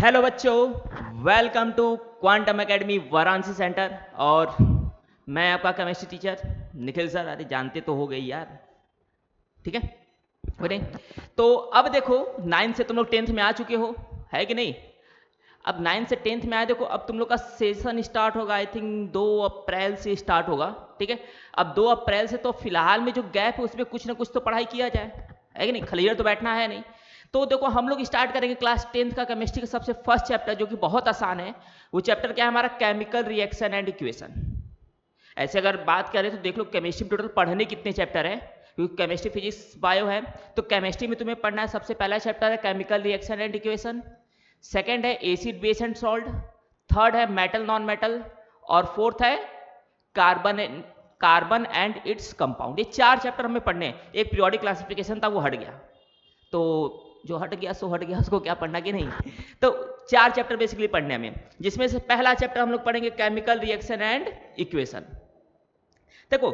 Hello बच्चों, welcome to quantum academy Varanasi centre. और मैं आपका केमिस्ट्री टीचर निखिल सर। अरे जानते तो हो गए यार, ठीक है बोले। तो अब देखो, 9 से तुम लोग 10th में आ चुके हो, है कि नहीं। अब 9 से 10th में आए, देखो अब तुम लोग का सेशन स्टार्ट होगा, आई थिंक 2 अप्रैल से स्टार्ट होगा, ठीक है। अब 2 अप्रैल से तो फिलहाल में जो गैप है उसमें कुछ ना कुछ तो पढ़ाई किया जाए, है कि नहीं। क्लियर तो बैठना है नहीं। तो देखो हम लोग स्टार्ट करेंगे क्लास 10th का केमिस्ट्री का सबसे फर्स्ट चैप्टर, जो कि बहुत आसान है। वो चैप्टर क्या है हमारा? Chemical reaction and equation. ऐसे अगर बात करें तो देख लो केमिस्ट्री में टोटल पढ़ने कितने चैप्टर है, क्योंकि केमिस्ट्री फिजिक्स बायो है। तो केमिस्ट्री में तुम्हें पढ़ना है, सबसे पहला चैप्टर है chemical reaction and equation, second है acid base and salt, third है मेटल नॉन मेटल, और फोर्थ है carbon carbon and its compound. ये 4 चैप्टर हमें पढ़ने हैं। एक पीरियोडिक क्लासिफिकेशन था, वो हट गया, तो जो हट गया सो हट गया, उसको क्या पढ़ना कि नहीं। तो 4 चैप्टर बेसिकली पढ़ने हमें, जिसमें से पहला चैप्टर हम लोग पढ़ेंगे केमिकल रिएक्शन एंड इक्वेशन। देखो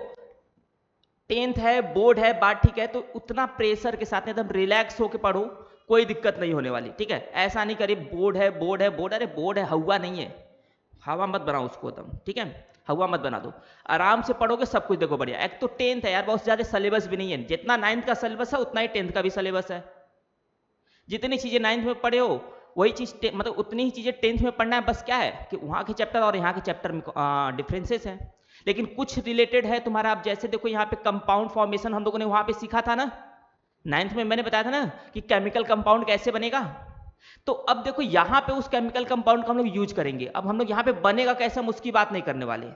10th है, बोर्ड है, बात ठीक है, तो उतना प्रेशर के साथ एकदम रिलैक्स होकर पढ़ो, कोई दिक्कत नहीं होने वाली, ठीक है। ऐसा नहीं करिए बोर्ड है बोर्ड है बोर्ड, अरे बोर्ड है, हवा नहीं है, हवा मत बनाओ उसको एकदम, ठीक है। हवा मत बना दो, आराम से पढ़ोगे सब कुछ देखो बढ़िया। एक तो 10th है यार, बहुत ज्यादा सिलेबस भी नहीं है, जितना 9th का सिलेबस है उतना ही 10th का भी सिलेबस है। जितनी चीजें 9th में पढ़े हो वही चीज मतलब उतनी ही चीजें 10th में पढ़ना है। बस क्या है कि वहां के चैप्टर और यहाँ के चैप्टर में डिफरेंसेस हैं, लेकिन कुछ रिलेटेड है तुम्हारा। आप जैसे देखो यहाँ पे कंपाउंड फॉर्मेशन हम लोगों ने वहां पे सीखा था ना, 9th में मैंने बताया था ना कि केमिकल कंपाउंड कैसे बनेगा। तो अब देखो यहाँ पे उस केमिकल कंपाउंड का हम लोग यूज करेंगे। अब हम लोग यहाँ पे बनेगा कैसे हम उसकी बात नहीं करने वाले,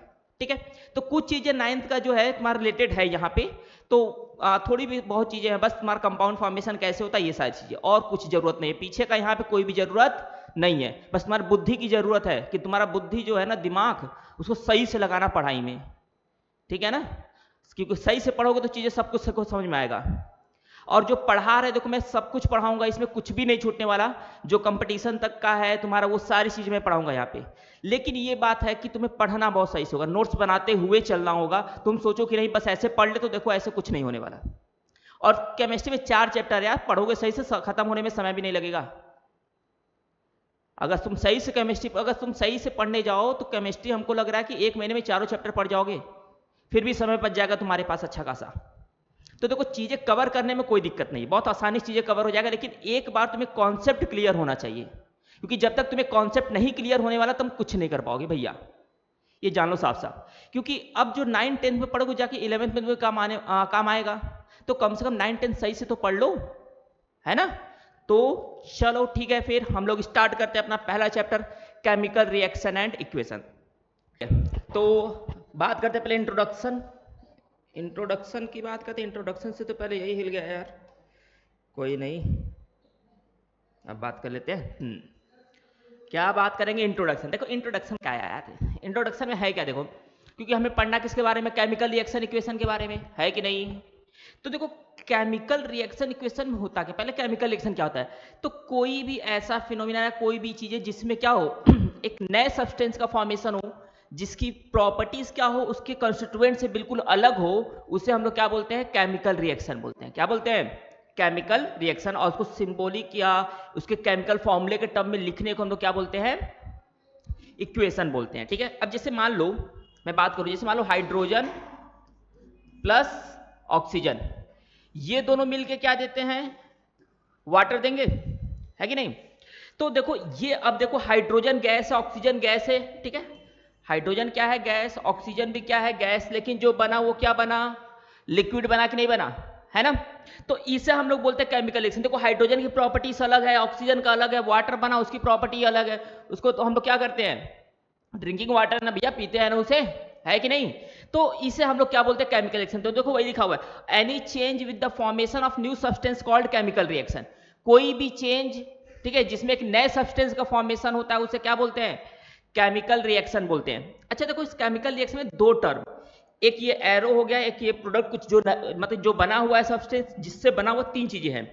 ठीक है। तो कुछ चीजें 9th का जो है तुम्हारा रिलेटेड है यहाँ पे, तो थोड़ी भी बहुत चीजें हैं, बस तुम्हारा कंपाउंड फॉर्मेशन कैसे होता है ये सारी चीजें, और कुछ जरूरत नहीं है पीछे का, यहाँ पे कोई भी जरूरत नहीं है। बस तुम्हारी बुद्धि की जरूरत है कि तुम्हारा बुद्धि जो है ना, दिमाग, उसको सही से लगाना पढ़ाई में, ठीक है ना। क्योंकि सही से पढ़ोगे तो चीजें सब कुछ समझ में आएगा। और जो पढ़ा रहे देखो मैं सब कुछ पढ़ाऊंगा, इसमें कुछ भी नहीं छूटने वाला। जो कंपटीशन तक का है तुम्हारा वो सारी चीज मैं पढ़ाऊंगा यहाँ पे। लेकिन ये बात है कि तुम्हें पढ़ना बहुत सही से होगा, नोट्स बनाते हुए चलना होगा। तुम सोचो कि नहीं बस ऐसे पढ़ ले, तो देखो ऐसे कुछ नहीं होने वाला। और केमिस्ट्री में 4 चैप्टर यार, पढ़ोगे सही से खत्म होने में समय भी नहीं लगेगा। अगर तुम सही से केमिस्ट्री, अगर तुम सही से पढ़ने जाओ तो केमिस्ट्री हमको लग रहा है कि 1 महीने में 4 चैप्टर पढ़ जाओगे, फिर भी समय बच जाएगा तुम्हारे पास अच्छा खासा। तो देखो चीजें कवर करने में कोई दिक्कत नहीं, बहुत आसानी से चीजें कवर हो जाएगा, लेकिन एक बार तुम्हें कॉन्सेप्ट क्लियर होना चाहिए। क्योंकि जब तक तुम्हें कॉन्सेप्ट नहीं क्लियर होने वाला तुम कुछ नहीं कर पाओगे भैया, ये जान लो साफ साफ। क्योंकि अब जो 9 10th में पढ़ोगे जाके 11th में तुम्हें काम आएगा। तो कम से कम 9 10 सही से तो पढ़ लो, है ना। तो चलो ठीक है, फिर हम लोग स्टार्ट करते हैं अपना पहला chapter, chemical reaction and equation. तो बात करते हैं पहले इंट्रोडक्शन। इंट्रोडक्शन की बात करते, इंट्रोडक्शन से तो पहले यही हिल गया यार, कोई नहीं, अब बात कर लेते हैं। क्या बात करेंगे? इंट्रोडक्शन। देखो इंट्रोडक्शन क्या है यार, इंट्रोडक्शन में है क्या, देखो क्योंकि हमें पढ़ना किसके बारे में? केमिकल रिएक्शन इक्वेशन के बारे में, है कि नहीं। तो देखो केमिकल रिएक्शन इक्वेशन में होता क्या, पहले केमिकल रिएक्शन क्या होता है। तो कोई भी ऐसा फिनोमिना है, कोई भी चीज है जिसमें क्या हो एक नए सब्सटेंस का फॉर्मेशन हो, जिसकी प्रॉपर्टीज क्या हो, उसके कंस्टिट्यूएंट से बिल्कुल अलग हो, उसे हम लोग क्या बोलते हैं? केमिकल रिएक्शन बोलते हैं। क्या बोलते हैं? Chemical reaction. और उसको सिंबॉलिक या उसके केमिकल फॉर्मूले के टर्म में लिखने को हम लोग क्या बोलते हैं? इक्वेशन बोलते हैं, ठीक है। अब जैसे मान लो, मैं बात करूं, जैसे मान लो हाइड्रोजन प्लस ऑक्सीजन, ये दोनों मिलके क्या देते हैं? वाटर देंगे, है कि नहीं। तो देखो ये, अब देखो हाइड्रोजन गैस है, ऑक्सीजन गैस है, ठीक है। हाइड्रोजन क्या है? गैस। ऑक्सीजन भी क्या है? गैस। लेकिन जो बना वो क्या बना? लिक्विड बना कि नहीं बना, है ना। तो इसे हम लोग बोलते हैं केमिकल रिएक्शन। देखो हाइड्रोजन की प्रॉपर्टीज अलग है, ऑक्सीजन का अलग है, वाटर बना उसकी प्रॉपर्टी अलग है। उसको तो हम लोग क्या करते हैं? ड्रिंकिंग वाटर ना भैया, पीते हैं ना उसे, है कि नहीं। तो इसे हम लोग क्या बोलते हैं? Chemical reaction. तो देखो वही लिखा हुआ है, any change with the formation of new substance called chemical reaction. कोई भी चेंज, ठीक है, जिसमें एक नए सब्सटेंस का फॉर्मेशन होता है उसे क्या बोलते हैं? केमिकल रिएक्शन बोलते हैं। अच्छा देखो इस केमिकल रिएक्शन में 2 टर्म, एक ये एरो हो गया, एक ये प्रोडक्ट, कुछ जो मतलब जो बना हुआ है सब्सटेंस, जिससे बना हुआ 3 चीजें हैं।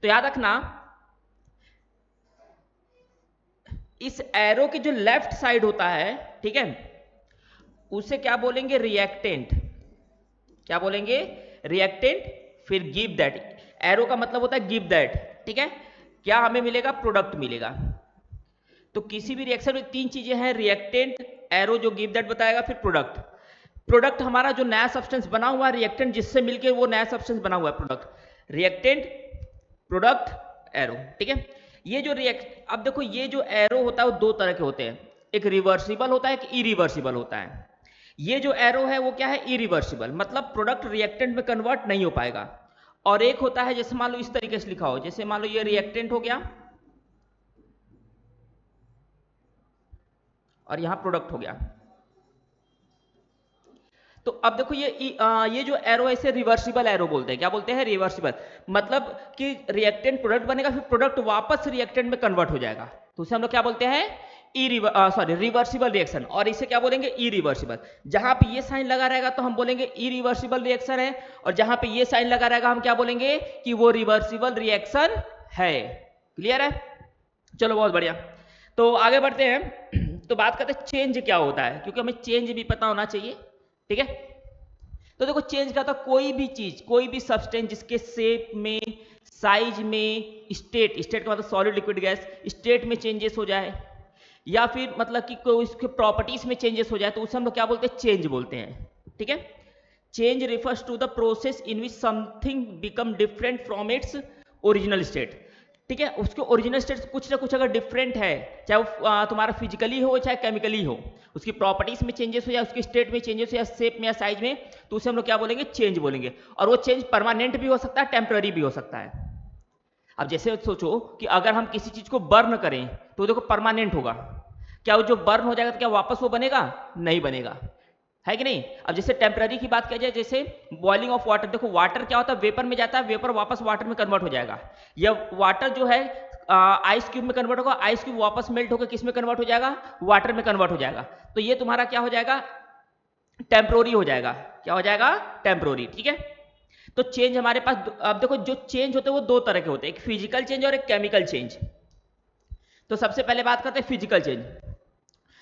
तो याद रखना, इस एरो की जो लेफ्ट साइड होता है, ठीक है, उसे क्या बोलेंगे? रिएक्टेंट। क्या बोलेंगे? रिएक्टेंट। फिर गिव दैट, एरो का मतलब होता है गिव दैट, ठीक है। क्या हमें मिलेगा? प्रोडक्ट मिलेगा। तो किसी भी रिएक्शन में तीन चीजें हैं, रिएक्टेंट, एरो जो गिव दैट बताएगा, फिर प्रोडक्ट। प्रोडक्ट हमारा जो नया सब्सटेंस बना हुआ है, रिएक्टेंट जिससे मिलके वो नया सब्सटेंस बना हुआ है, प्रोडक्ट। रिएक्टेंट, प्रोडक्ट, एरो, ठीक है। ये जो अब देखो ये जो एरो होता है वो दो तरह के होते हैं, एक रिवर्सिबल होता है, एक इरिवर्सिबल होता है। ये जो एरो है वो क्या है, इरिवर्सिबल, मतलब प्रोडक्ट रिएक्टेंट में कन्वर्ट नहीं हो पाएगा। और एक होता है जैसे मान लो इस तरीके से लिखा हो, जैसे मान लो ये रिएक्टेंट हो गया और यहां प्रोडक्ट हो गया। तो अब देखो ये जो एरो है इसे रिवर्सिबल एरो बोलते हैं। क्या बोलते हैं, रिवर्सिबल, मतलब कि रिएक्टेंट प्रोडक्ट बनेगा, फिर प्रोडक्ट वापस रिएक्टेंट में कन्वर्ट हो जाएगा, तो उसे हम लोग क्या बोलते हैं, रिवर्सिबल रिएक्शन। और इसे क्या बोलेंगे, इरिवर्सिबल। जहां पे ये साइन लगा रहेगा तो हम बोलेंगे इरिवर्सिबल रिएक्शन है, और जहां पे ये साइन लगा रहेगा हम क्या बोलेंगे कि वो रिवर्सिबल रिएक्शन है। क्लियर है, चलो बहुत बढ़िया। तो आगे बढ़ते हैं, तो बात करते हैं चेंज क्या होता है, क्योंकि हमें चेंज भी पता होना चाहिए, ठीक है। तो देखो चेंज क्या होता है, कोई भी चीज, कोई भी सब्सटेंस जिसके शेप में, साइज में, स्टेट का मतलब सॉलिड लिक्विड गैस, स्टेट में चेंजेस हो जाए, या फिर मतलब कि कोई उसके प्रॉपर्टीज में चेंजेस हो जाए, तो उसे हम लोग क्या बोलते हैं, चेंज बोलते हैं, ठीक है। Change refers to the process in which something become different from its original state, ठीक है। उसके ओरिजिनल स्टेट से कुछ ना कुछ अगर डिफरेंट है, चाहे वो तुम्हारा फिजिकली हो चाहे केमिकली हो, उसकी प्रॉपर्टीज में चेंजेस हो या उसके स्टेट में चेंजेस हो या शेप में या साइज में, तो उसे हम लोग क्या बोलेंगे, चेंज बोलेंगे। और वो चेंज परमानेंट भी हो सकता है, टेम्पररी भी हो सकता है। अब जैसे सोचो कि अगर हम किसी चीज को बर्न करें तो देखो परमानेंट होगा, क्या वो जो बर्न हो जाएगा तो क्या वापस वो बनेगा, नहीं बनेगा, है कि नहीं। अब जैसे टेम्पररी की बात किया जाए, जैसे बॉइलिंग ऑफ वाटर, देखो वाटर क्या होता है, वेपर में जाता है, वेपर वापस वाटर में कन्वर्ट हो जाएगा, या वाटर जो है आइस क्यूब में कन्वर्ट होगा, आइस क्यूब वापस मेल्ट होकर किस में कन्वर्ट हो जाएगा, वाटर में कन्वर्ट हो जाएगा। तो ये तुम्हारा क्या हो जाएगा, टेम्पररी हो जाएगा। क्या हो जाएगा, टेम्पररी, ठीक है। तो चेंज हमारे पास, अब देखो जो चेंज होते हैं वो दो तरह के होते हैं, एक फिजिकल चेंज और एक केमिकल चेंज। तो सबसे पहले बात करते हैं फिजिकल चेंज।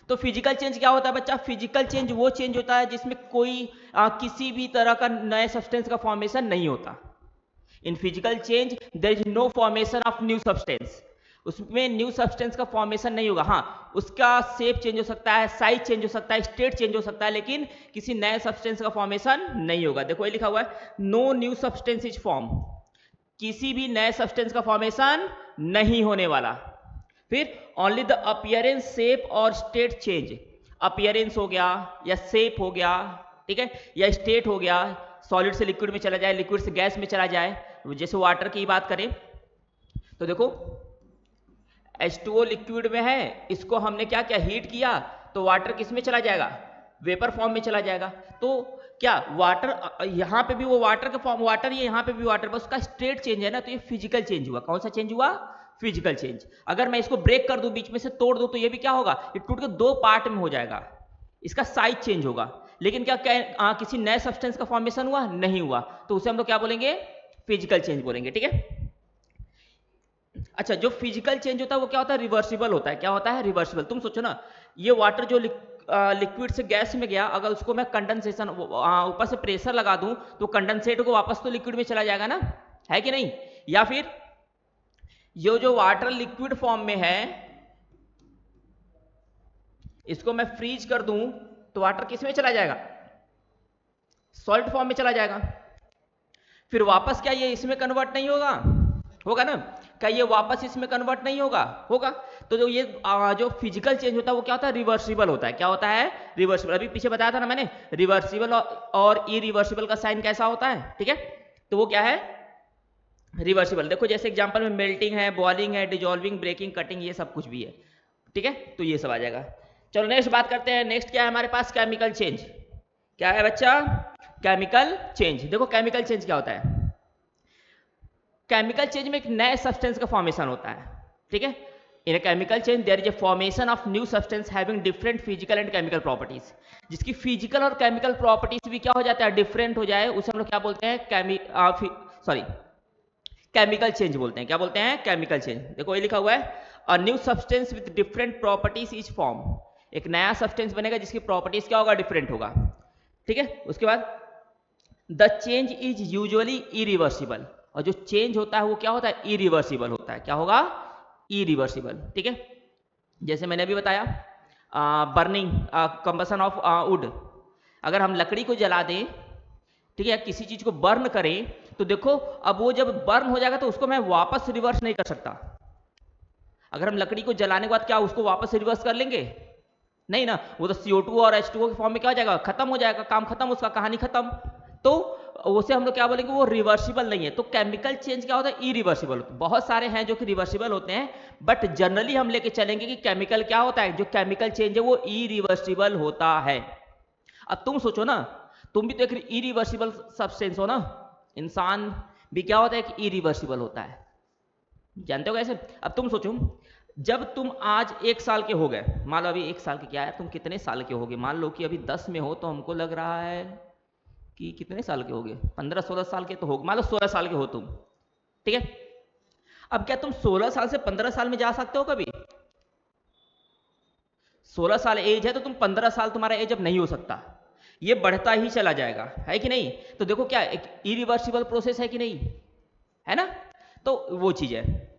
तो फिजिकल चेंज क्या होता है बच्चा, फिजिकल चेंज वो चेंज होता है जिसमें कोई किसी भी तरह का नए सब्सटेंस का फॉर्मेशन नहीं होता। In physical change there is no formation of new substance, उसमें न्यू सब्सटेंस का फॉर्मेशन नहीं होगा। हाँ, उसका शेप चेंज हो सकता है, साइज चेंज हो सकता है, स्टेट चेंज हो सकता है, लेकिन किसी नए सब्सटेंस का फॉर्मेशन नहीं होगा। देखो ये लिखा हुआ है, no new substance is form, किसी भी नए सब्सटेंस का फॉर्मेशन नहीं होने वाला। फिर ओनली द अपीयरेंस, शेप और स्टेट चेंज, अपीयरेंस हो गया या शेप हो गया, ठीक है, या स्टेट हो गया, सॉलिड से लिक्विड में चला जाए, लिक्विड से गैस में चला जाए। जैसे वाटर की बात करें तो देखो H2O लिक्विड में है, इसको हमने क्या किया, हीट किया, तो वाटर किस में चला जाएगा, वेपर फॉर्म में चला जाएगा। तो क्या वाटर, यहाँ पे भी वो वाटर का फॉर्म वाटर, ये यहाँ पे भी वाटर, बस उसका स्टेट चेंज है ना, तो ये फिजिकल चेंज हुआ। कौन सा चेंज हुआ, फिजिकल चेंज। अगर मैं इसको ब्रेक कर दूं, बीच में से तोड़ दूं, तो ये भी क्या होगा, ये टूट के दो पार्ट में हो जाएगा, इसका साइज चेंज होगा। लेकिन क्या किसी नए सब्सटेंस का फॉर्मेशन हुआ, नहीं हुआ, तो उसे हम लोग क्या बोलेंगे, फिजिकल चेंज बोलेंगे, ठीक है। अच्छा, जो फिजिकल चेंज होता है वो क्या होता है, रिवर्सिबल होता है। क्या होता है, रिवर्सिबल। तुम सोचो ना, ये वाटर जो लिक्विड से गैस में गया, अगर उसको मैं कंडेंसेशन ऊपर से प्रेशर लगा दूं, तो कंडेंसेट को वापस तो लिक्विड में चला जाएगा ना, है कि नहीं। या फिर ये जो वाटर लिक्विड फॉर्म में है, इसको मैं फ्रीज कर दूं, तो वाटर किस में चला जाएगा, सॉल्ट फॉर्म में चला जाएगा। फिर वापस क्या ये इसमें कन्वर्ट नहीं होगा, होगा ना। क्या ये वापस इसमें कन्वर्ट नहीं होगा, होगा। तो जो ये जो फिजिकल चेंज होता है वो क्या होता है, रिवर्सिबल होता है। क्या होता है, रिवर्सिबल। अभी पीछे बताया था ना मैंने, रिवर्सिबल और इरिवर्सिबल का साइन कैसा होता है, ठीक है। तो वो क्या है, रिवर्सिबल। देखो जैसे एग्जांपल में मेल्टिंग है, बॉइलिंग है, डिजॉल्विंग, ब्रेकिंग, कटिंग, ये सब कुछ भी है, ठीक है। तो ये सब आ जाएगा। चलो नेक्स्ट बात करते हैं। नेक्स्ट क्या है हमारे पास, केमिकल चेंज। क्या है बच्चा, केमिकल चेंज। देखो केमिकल चेंज क्या होता है, केमिकल चेंज में एक नए सब्सटेंस का फॉर्मेशन होता है, ठीक है। इन chemical change there is a formation of new substance having different physical and chemical properties, जिसकी फिजिकल और केमिकल प्रॉपर्टीज भी क्या हो जाता है, डिफरेंट हो जाए, उसे हम लोग क्या बोलते हैं, केमिकल चेंज बोलते हैं। क्या बोलते हैं, केमिकल चेंज। देखो ये लिखा हुआ है, अ new substance with different properties is form, एक नया सब्सटेंस बनेगा जिसकी प्रॉपर्टीज क्या होगा, डिफरेंट होगा, ठीक है। उसके बाद the change is usually irreversible, और जो चेंज होता है वो क्या होता है, इरिवर्सिबल होता है। क्या होगा, इरिवर्सिबल, ठीक है। जैसे मैंने अभी बताया बर्निंग कंबसन ऑफ वुड, अगर हम लकड़ी को जला दें, ठीक है, किसी चीज को बर्न करें, तो देखो अब वो जब बर्न हो जाएगा तो उसको मैं वापस रिवर्स नहीं कर सकता। अगर हम लकड़ी को जलाने के बाद क्या उसको वापस रिवर्स कर लेंगे? नहीं ना, वो तो CO2 और H2O के फॉर्म में क्या हो जाएगा, खत्म हो जाएगा, काम खत्म, उसका कहानी खत्म। तो उसे हम लोग क्या बोलेंगे, वो रिवर्सिबल नहीं है। तो केमिकल चेंज क्या होता है, इरिवर्सिबल होता है। बहुत सारे हैं जो कि रिवर्सिबल होते हैं, बट जनरली हम लेके चलेंगे कि केमिकल क्या होता है, जो केमिकल चेंज है वो इरिवर्सिबल होता है। अब तुम सोचो ना, तुम भी तो एक इरिवर्सिबल सब्सटेंस हो ना, इंसान भी क्या होता है कि इरिवर्सिबल होता है, जानते हो कैसे? अब तुम सोचो, जब तुम आज 1 साल के हो गए, मान लो अभी 1 साल के, क्या है तुम कितने साल के होगे, मान लो कि अभी 10 में हो, तो हमको लग रहा है कि कितने साल के होगे, 15-16 साल के तो हो, मान लो 16 साल के हो तुम, ठीक है। अब क्या तुम 16 साल से 15 साल में जा सकते हो कभी? 16 साल एज है तो तुम 15 साल तुम्हारा एज अब नहीं हो सकता, ये बढ़ता ही चला जाएगा, है कि नहीं? तो देखो क्या एक इरिवर्सिबल प्रोसेस है कि नहीं, है ना? तो वो चीज है।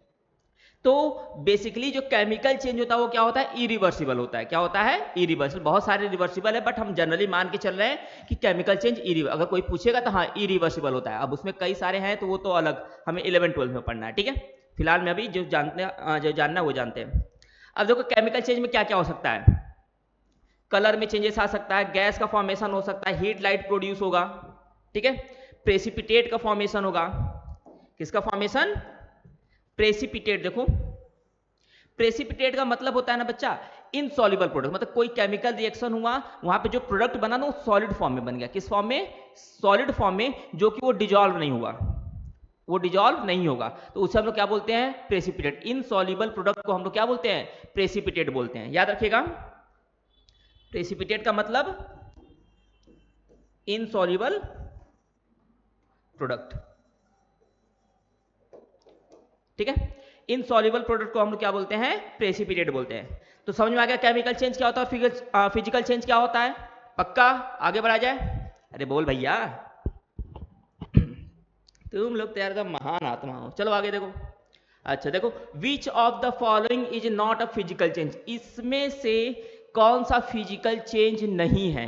तो बेसिकली जो केमिकल चेंज होता है वो क्या होता है, इरिवर्सिबल होता है। क्या होता है, इरिवर्सिबल। बहुत सारे रिवर्सिबल है, बट हम जनरली मान के चल रहे हैं कि केमिकल चेंज अगर कोई पूछेगा तो हाँ इरिवर्सिबल होता है। अब उसमें कई सारे हैं तो वो तो अलग, हमें 11-12 में पढ़ना है, ठीक है। फिलहाल में अभी जो जानते हैं, जो जानना है वो जानते हैं। अब देखो केमिकल चेंज में क्या क्या हो सकता है, कलर में चेंजेस आ सकता है, गैस का फॉर्मेशन हो सकता है, हीट लाइट प्रोड्यूस होगा, ठीक है, प्रेसिपिटेट का फॉर्मेशन होगा। किसका फॉर्मेशन, प्रेसिपिटेट। देखो प्रेसिपिटेट का मतलब होता है ना बच्चा, इनसॉल्युबल प्रोडक्ट, मतलब कोई केमिकल रिएक्शन हुआ, वहां पे जो प्रोडक्ट बना ना वो सॉलिड फॉर्म में बन गया। किस फॉर्म में, सॉलिड फॉर्म में, जो कि वो डिजॉल्व नहीं हुआ, वो डिजॉल्व नहीं होगा, तो उसे हम लोग क्या बोलते हैं, प्रेसिपिटेट। इनसॉल्युबल प्रोडक्ट को हम लोग क्या बोलते हैं, प्रेसिपिटेट बोलते हैं, याद रखिएगा। प्रेसिपिटेट का मतलब इनसॉल्युबल प्रोडक्ट, ठीक है। इनसॉल्युबल प्रोडक्ट को हम लोग क्या बोलते हैं, प्रेसिपिटेट बोलते हैं। तो समझ में आ गया केमिकल चेंज क्या होता है, फिजिकल चेंज क्या होता है, पक्का? आगे बढ़ा जाए, अरे बोल भैया तुम लोग तो यार एकदम महान आत्मा हो। चलो आगे देखो। अच्छा देखो, which of the following is not a physical change, इसमें से कौन सा फिजिकल चेंज नहीं है?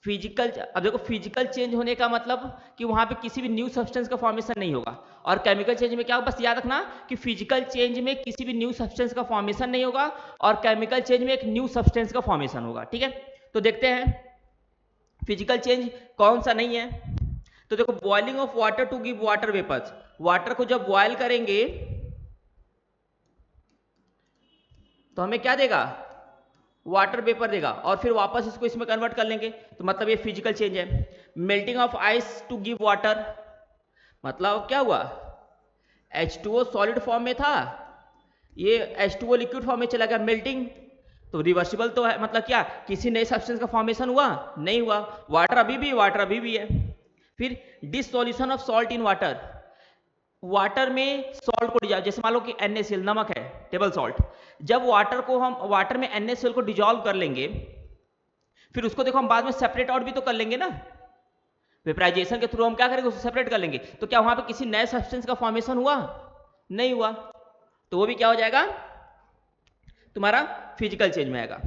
फिजिकल, अब देखो फिजिकल चेंज होने का मतलब कि वहां पे किसी भी न्यू सब्सटेंस का फॉर्मेशन नहीं होगा, और केमिकल चेंज में क्या होगा, बस याद रखना कि फिजिकल चेंज में किसी भी न्यू सब्सटेंस का फॉर्मेशन नहीं होगा, और केमिकल चेंज में एक न्यू सब्सटेंस का फॉर्मेशन होगा, ठीक है। तो देखते हैं फिजिकल चेंज कौन सा नहीं है। तो देखो, boiling of water to give water vapours, water को जब बॉयल करेंगे तो हमें क्या देगा, वाटर वेपर देगा, और फिर वापस इसको इसमें कन्वर्ट कर लेंगे, तो मतलब ये फिजिकल चेंज है। Melting of ice to give water, मतलब क्या हुआ, H2O सॉलिड फॉर्म में था, ये H2O लिक्विड फॉर्म में चला गया, मेल्टिंग। तो रिवर्सिबल तो है, मतलब क्या किसी नए सब्सटेंस का फॉर्मेशन हुआ, नहीं हुआ। वाटर अभी भी, वाटर अभी भी है। फिर dissolution of salt in water, water में सॉल्ट को डिजॉल्व, जैसे मान लो कि NaCl नमक है, टेबल सॉल्ट, जब वाटर में NaCl को डिजॉल्व कर लेंगे, फिर उसको देखो हम बाद में सेपरेट आउट भी तो कर लेंगे ना, वेपराइजेशन के थ्रू हम क्या करेंगे, उसको सेपरेट कर लेंगे। तो क्या वहां पे किसी नए सब्सटेंस का फॉर्मेशन हुआ, नहीं हुआ, तो वो भी क्या हो जाएगा, तुम्हारा फिजिकल चेंज में आएगा।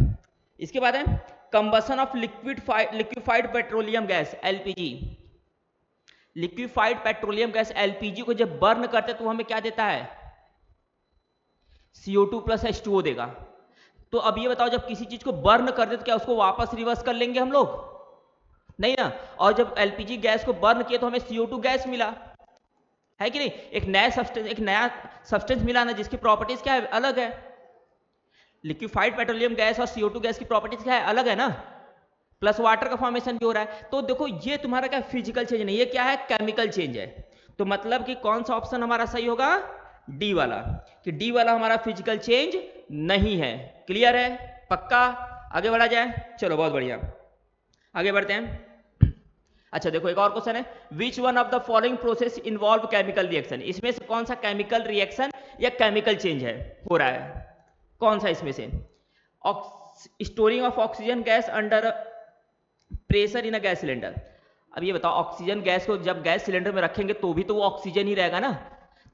इसके बाद है combustion of liquefied petroleum gas, LPG। Liquefied petroleum gas LPG को जब बर्न करते तो हमें क्या देता है, CO2 प्लस H2O देगा। तो अब ये बताओ, जब किसी चीज को बर्न कर दे तो क्या उसको वापस रिवर्स कर लेंगे हम लोग, नहीं ना। और जब LPG गैस को बर्न किया तो हमें CO2 गैस मिला, है कि नहीं, एक नया सब्सटेंस मिला ना, जिसकी प्रॉपर्टीज क्या है, अलग है। लिक्विफाइड पेट्रोलियम गैस और CO2 गैस की प्रॉपर्टीज क्या है, अलग है ना, प्लस वाटर का फॉर्मेशन भी हो रहा है। तो देखो ये तुम्हारा क्या फिजिकल चेंज नहीं, ये क्या है, केमिकल चेंज है। तो मतलब कि कौन सा ऑप्शन हमारा सही होगा, डी वाला, कि डी वाला हमारा फिजिकल चेंज नहीं है। क्लियर है, पक्का? आगे बढ़ा जाए, चलो बहुत बढ़िया, आगे बढ़ते हैं। अच्छा देखो, एक और क्वेश्चन है, which one of the following process involve chemical reaction, इसमें से कौन सा केमिकल रिएक्शन या केमिकल चेंज है, हो रहा है, कौन सा इसमें से? Storing of oxygen gas under pressure in a gas cylinder. अब ये बताओ, ऑक्सीजन गैस को जब गैस सिलेंडर में रखेंगे तो भी तो वो ऑक्सीजन ही रहेगा ना,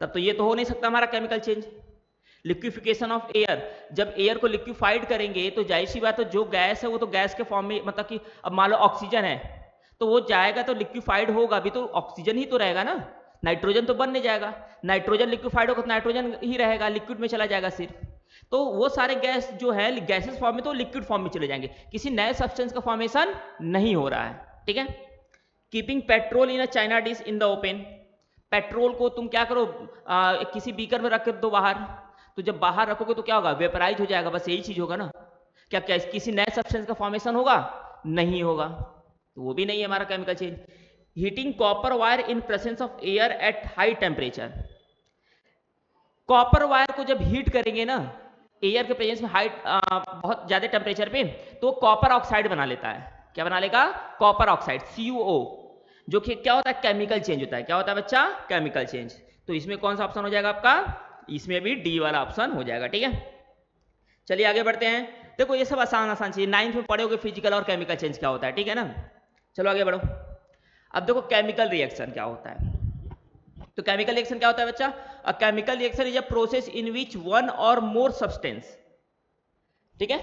तब तो ये तो हो नहीं सकता हमारा chemical change. Liquefaction of air, जब एयर को लिक्विफाइड करेंगे तो जाहिर सी बात है जो गैस है वो तो गैस के फॉर्म में, मतलब कि अब मान लो ऑक्सीजन है तो वो जाएगा तो लिक्विफाइड होगा भी तो ऑक्सीजन ही तो रहेगा ना, नाइट्रोजन तो बन नहीं जाएगा, नाइट्रोजन लिक्विफाइड होगा तो नाइट्रोजन ही रहेगा, लिक्विड में चला जाएगा सिर्फ, तो वो सारे गैस जो है गैसेस फॉर्म में तो लिक्विड फॉर्म में चले जाएंगे, किसी नए सब्सटेंस का फॉर्मेशन नहीं हो रहा है, ठीक है। Keeping petrol in a China dish in the open, petrol को तुम क्या करो किसी बीकर में रख दो बाहर, तो जब बाहर रखोगे तो क्या होगा, वेपराइज हो जाएगा, बस यही चीज होगा ना, क्या क्या किसी नए सब्सटेंस का फॉर्मेशन होगा, नहीं होगा, तो वो भी नहीं है हमारा chemical change. Heating copper wire in presence of air at high temperature, copper wire को जब हीट करेंगे ना एयर के प्रेजेंस में बहुत ज्यादा टेम्परेचर पे, तो कॉपर ऑक्साइड बना लेता है, क्या बना लेगा, कॉपर ऑक्साइड CuO, जो कि क्या होता है, केमिकल चेंज होता है, क्या होता है बच्चा, केमिकल चेंज। तो इसमें कौन सा ऑप्शन हो जाएगा आपका, इसमें भी डी वाला ऑप्शन हो जाएगा, ठीक है। चलिए आगे बढ़ते हैं, देखो ये सब आसान आसान चीज 9th में पढ़ोगे फिजिकल और केमिकल चेंज क्या होता है, ठीक है ना। चलो आगे बढ़ो, अब देखो केमिकल रिएक्शन क्या होता है, तो केमिकल रिएक्शन क्या होता है बच्चा, a chemical reaction is a process in which one और मोर सब्सटेंस, ठीक है,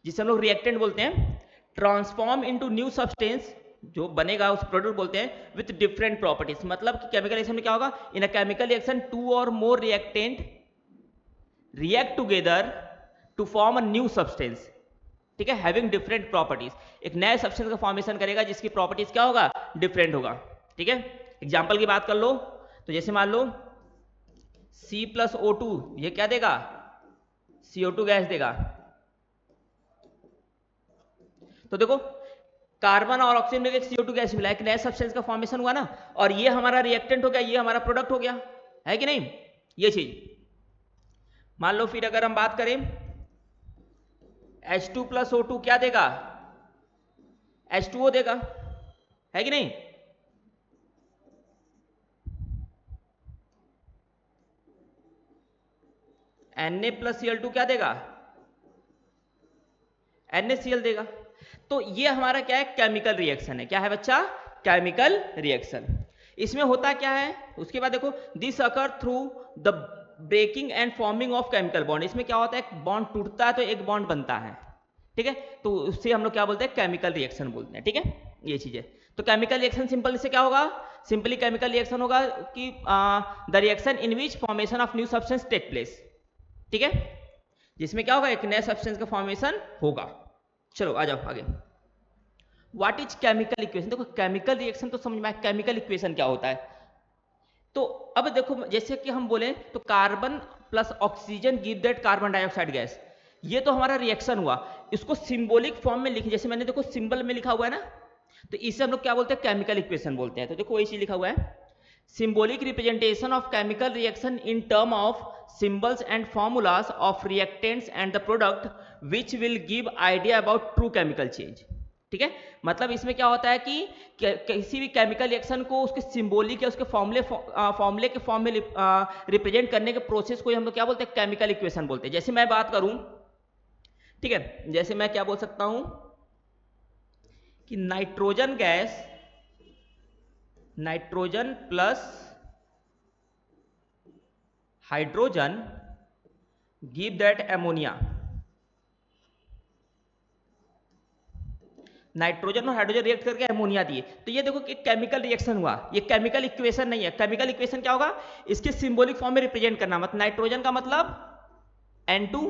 जिसे हम लोग रिएक्टेंट बोलते हैं, ट्रांसफॉर्म इनटू न्यू सब्सटेंस, जो बनेगा उस प्रोडक्ट बोलते हैं, विथ डिफरेंट प्रॉपर्टीज, मतलब कि केमिकल रिएक्शन में क्या होगा, इन अ केमिकल रिएक्शन 2 और more reactant react together to form a new substance, ठीक है, हैविंग डिफरेंट प्रॉपर्टीज, एक नए सब्सटेंस का फॉर्मेशन करेगा जिसकी प्रॉपर्टीज क्या होगा, डिफरेंट होगा, ठीक है। एग्जाम्पल की बात कर लो तो जैसे मान लो C+O2, ये क्या देगा, CO2 गैस देगा, तो देखो कार्बन और ऑक्सीजन में CO2 गैस मिला, एक नए सब्सटेंस का फॉर्मेशन हुआ ना, और ये हमारा रिएक्टेंट हो गया, ये हमारा प्रोडक्ट हो गया, है कि नहीं, ये चीज। मान लो फिर अगर हम बात करें H2+O2 क्या देगा, H2O देगा, है कि नहीं, Na+Cl2 क्या देगा, NaCl देगा, तो ये हमारा क्या है, केमिकल रिएक्शन है, क्या है बच्चा, केमिकल रिएक्शन। इसमें होता क्या है, उसके बाद देखो this occur through the breaking and forming of chemical bond, इसमें क्या होता है, एक बॉन्ड टूटता है तो एक बॉन्ड बनता है, ठीक है, तो उससे हम लोग क्या बोलते हैं, केमिकल रिएक्शन बोलते हैं, ठीक है, ये चीज है। तो केमिकल रिएक्शन सिंपल से क्या होगा, सिंपली केमिकल रिएक्शन होगा कि the reaction in which formation of new substance take place, ठीक है, जिसमें क्या होगा, एक नए सब्सटेंस का फॉर्मेशन होगा। चलो आ जाओ आगे, व्हाट इज केमिकल इक्वेशन, देखो केमिकल रिएक्शन तो समझ में आया, केमिकल इक्वेशन क्या होता है, तो अब देखो जैसे कि हम बोले तो carbon plus oxygen give that carbon dioxide gas, ये तो हमारा रिएक्शन हुआ, इसको सिंबॉलिक फॉर्म में लिखे, जैसे मैंने देखो सिंबल में लिखा हुआ है ना, तो इसे हम लोग क्या बोलते हैं, केमिकल इक्वेशन बोलते हैं, तो देखो वही चीज लिखा हुआ है, symbolic representation of chemical reaction in term of symbols and formulas of reactants and the product which will give idea about true chemical change, ठीक है, मतलब इसमें क्या होता है कि किसी भी केमिकल रिएक्शन को उसके सिंबॉलिक या उसके फॉर्मूले के फॉर्म में रिप्रेजेंट करने के प्रोसेस को हम लोग क्या बोलते हैं, केमिकल इक्वेशन बोलते हैं। जैसे मैं बात करूं, ठीक है, जैसे मैं क्या बोल सकता हूं कि nitrogen plus hydrogen give that ammonia, nitrogen और हाइड्रोजन रिएक्ट करके एमोनिया दिए, तो ये देखो कि केमिकल रिएक्शन हुआ, ये केमिकल इक्वेशन नहीं है, केमिकल इक्वेशन क्या होगा, इसके सिंबॉलिक फॉर्म में रिप्रेजेंट करना, मतलब नाइट्रोजन का मतलब N2,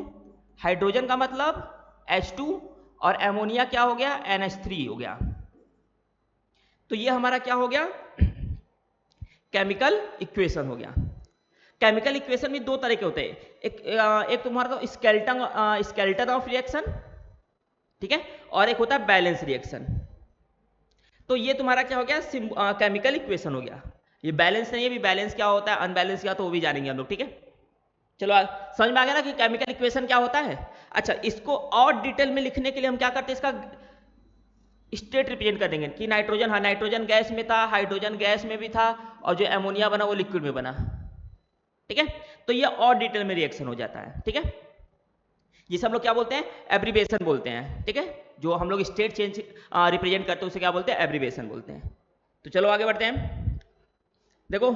हाइड्रोजन का मतलब H2 और एमोनिया क्या हो गया, NH3 हो गया, तो ये हमारा क्या हो गया, केमिकल इक्वेशन हो गया। केमिकल इक्वेशन में दो तरह के होते हैं, एक तुम्हारा तो स्केलेटन ऑफ रिएक्शन, ठीक है, और एक होता है बैलेंस रिएक्शन, तो ये तुम्हारा क्या हो गया, केमिकल इक्वेशन हो गया, ये बैलेंस नहीं है, भी बैलेंस क्या होता है, अनबैलेंस क्या, तो वो भी जानेंगे हम लोग, ठीक है। चलो समझ में आ गया ना कि केमिकल इक्वेशन क्या होता है। अच्छा, इसको और डिटेल में लिखने के लिए हम क्या करते हैं, इसका स्टेट रिप्रेजेंट कर देंगे कि नाइट्रोजन, हाँ नाइट्रोजन गैस में था, हाइड्रोजन गैस में भी था, और जो एमोनिया बना वो लिक्विड में बना, ठीक है, तो ये और डिटेल में रिएक्शन हो जाता है, ठीक है, जिसे हम लोग क्या बोलते हैं, एब्रीवेशन बोलते हैं, ठीक है, जो हम लोग स्टेट चेंज रिप्रेजेंट करते हैं उसे क्या बोलते हैं, एब्रीवेशन बोलते हैं। तो चलो आगे बढ़ते हैं, देखो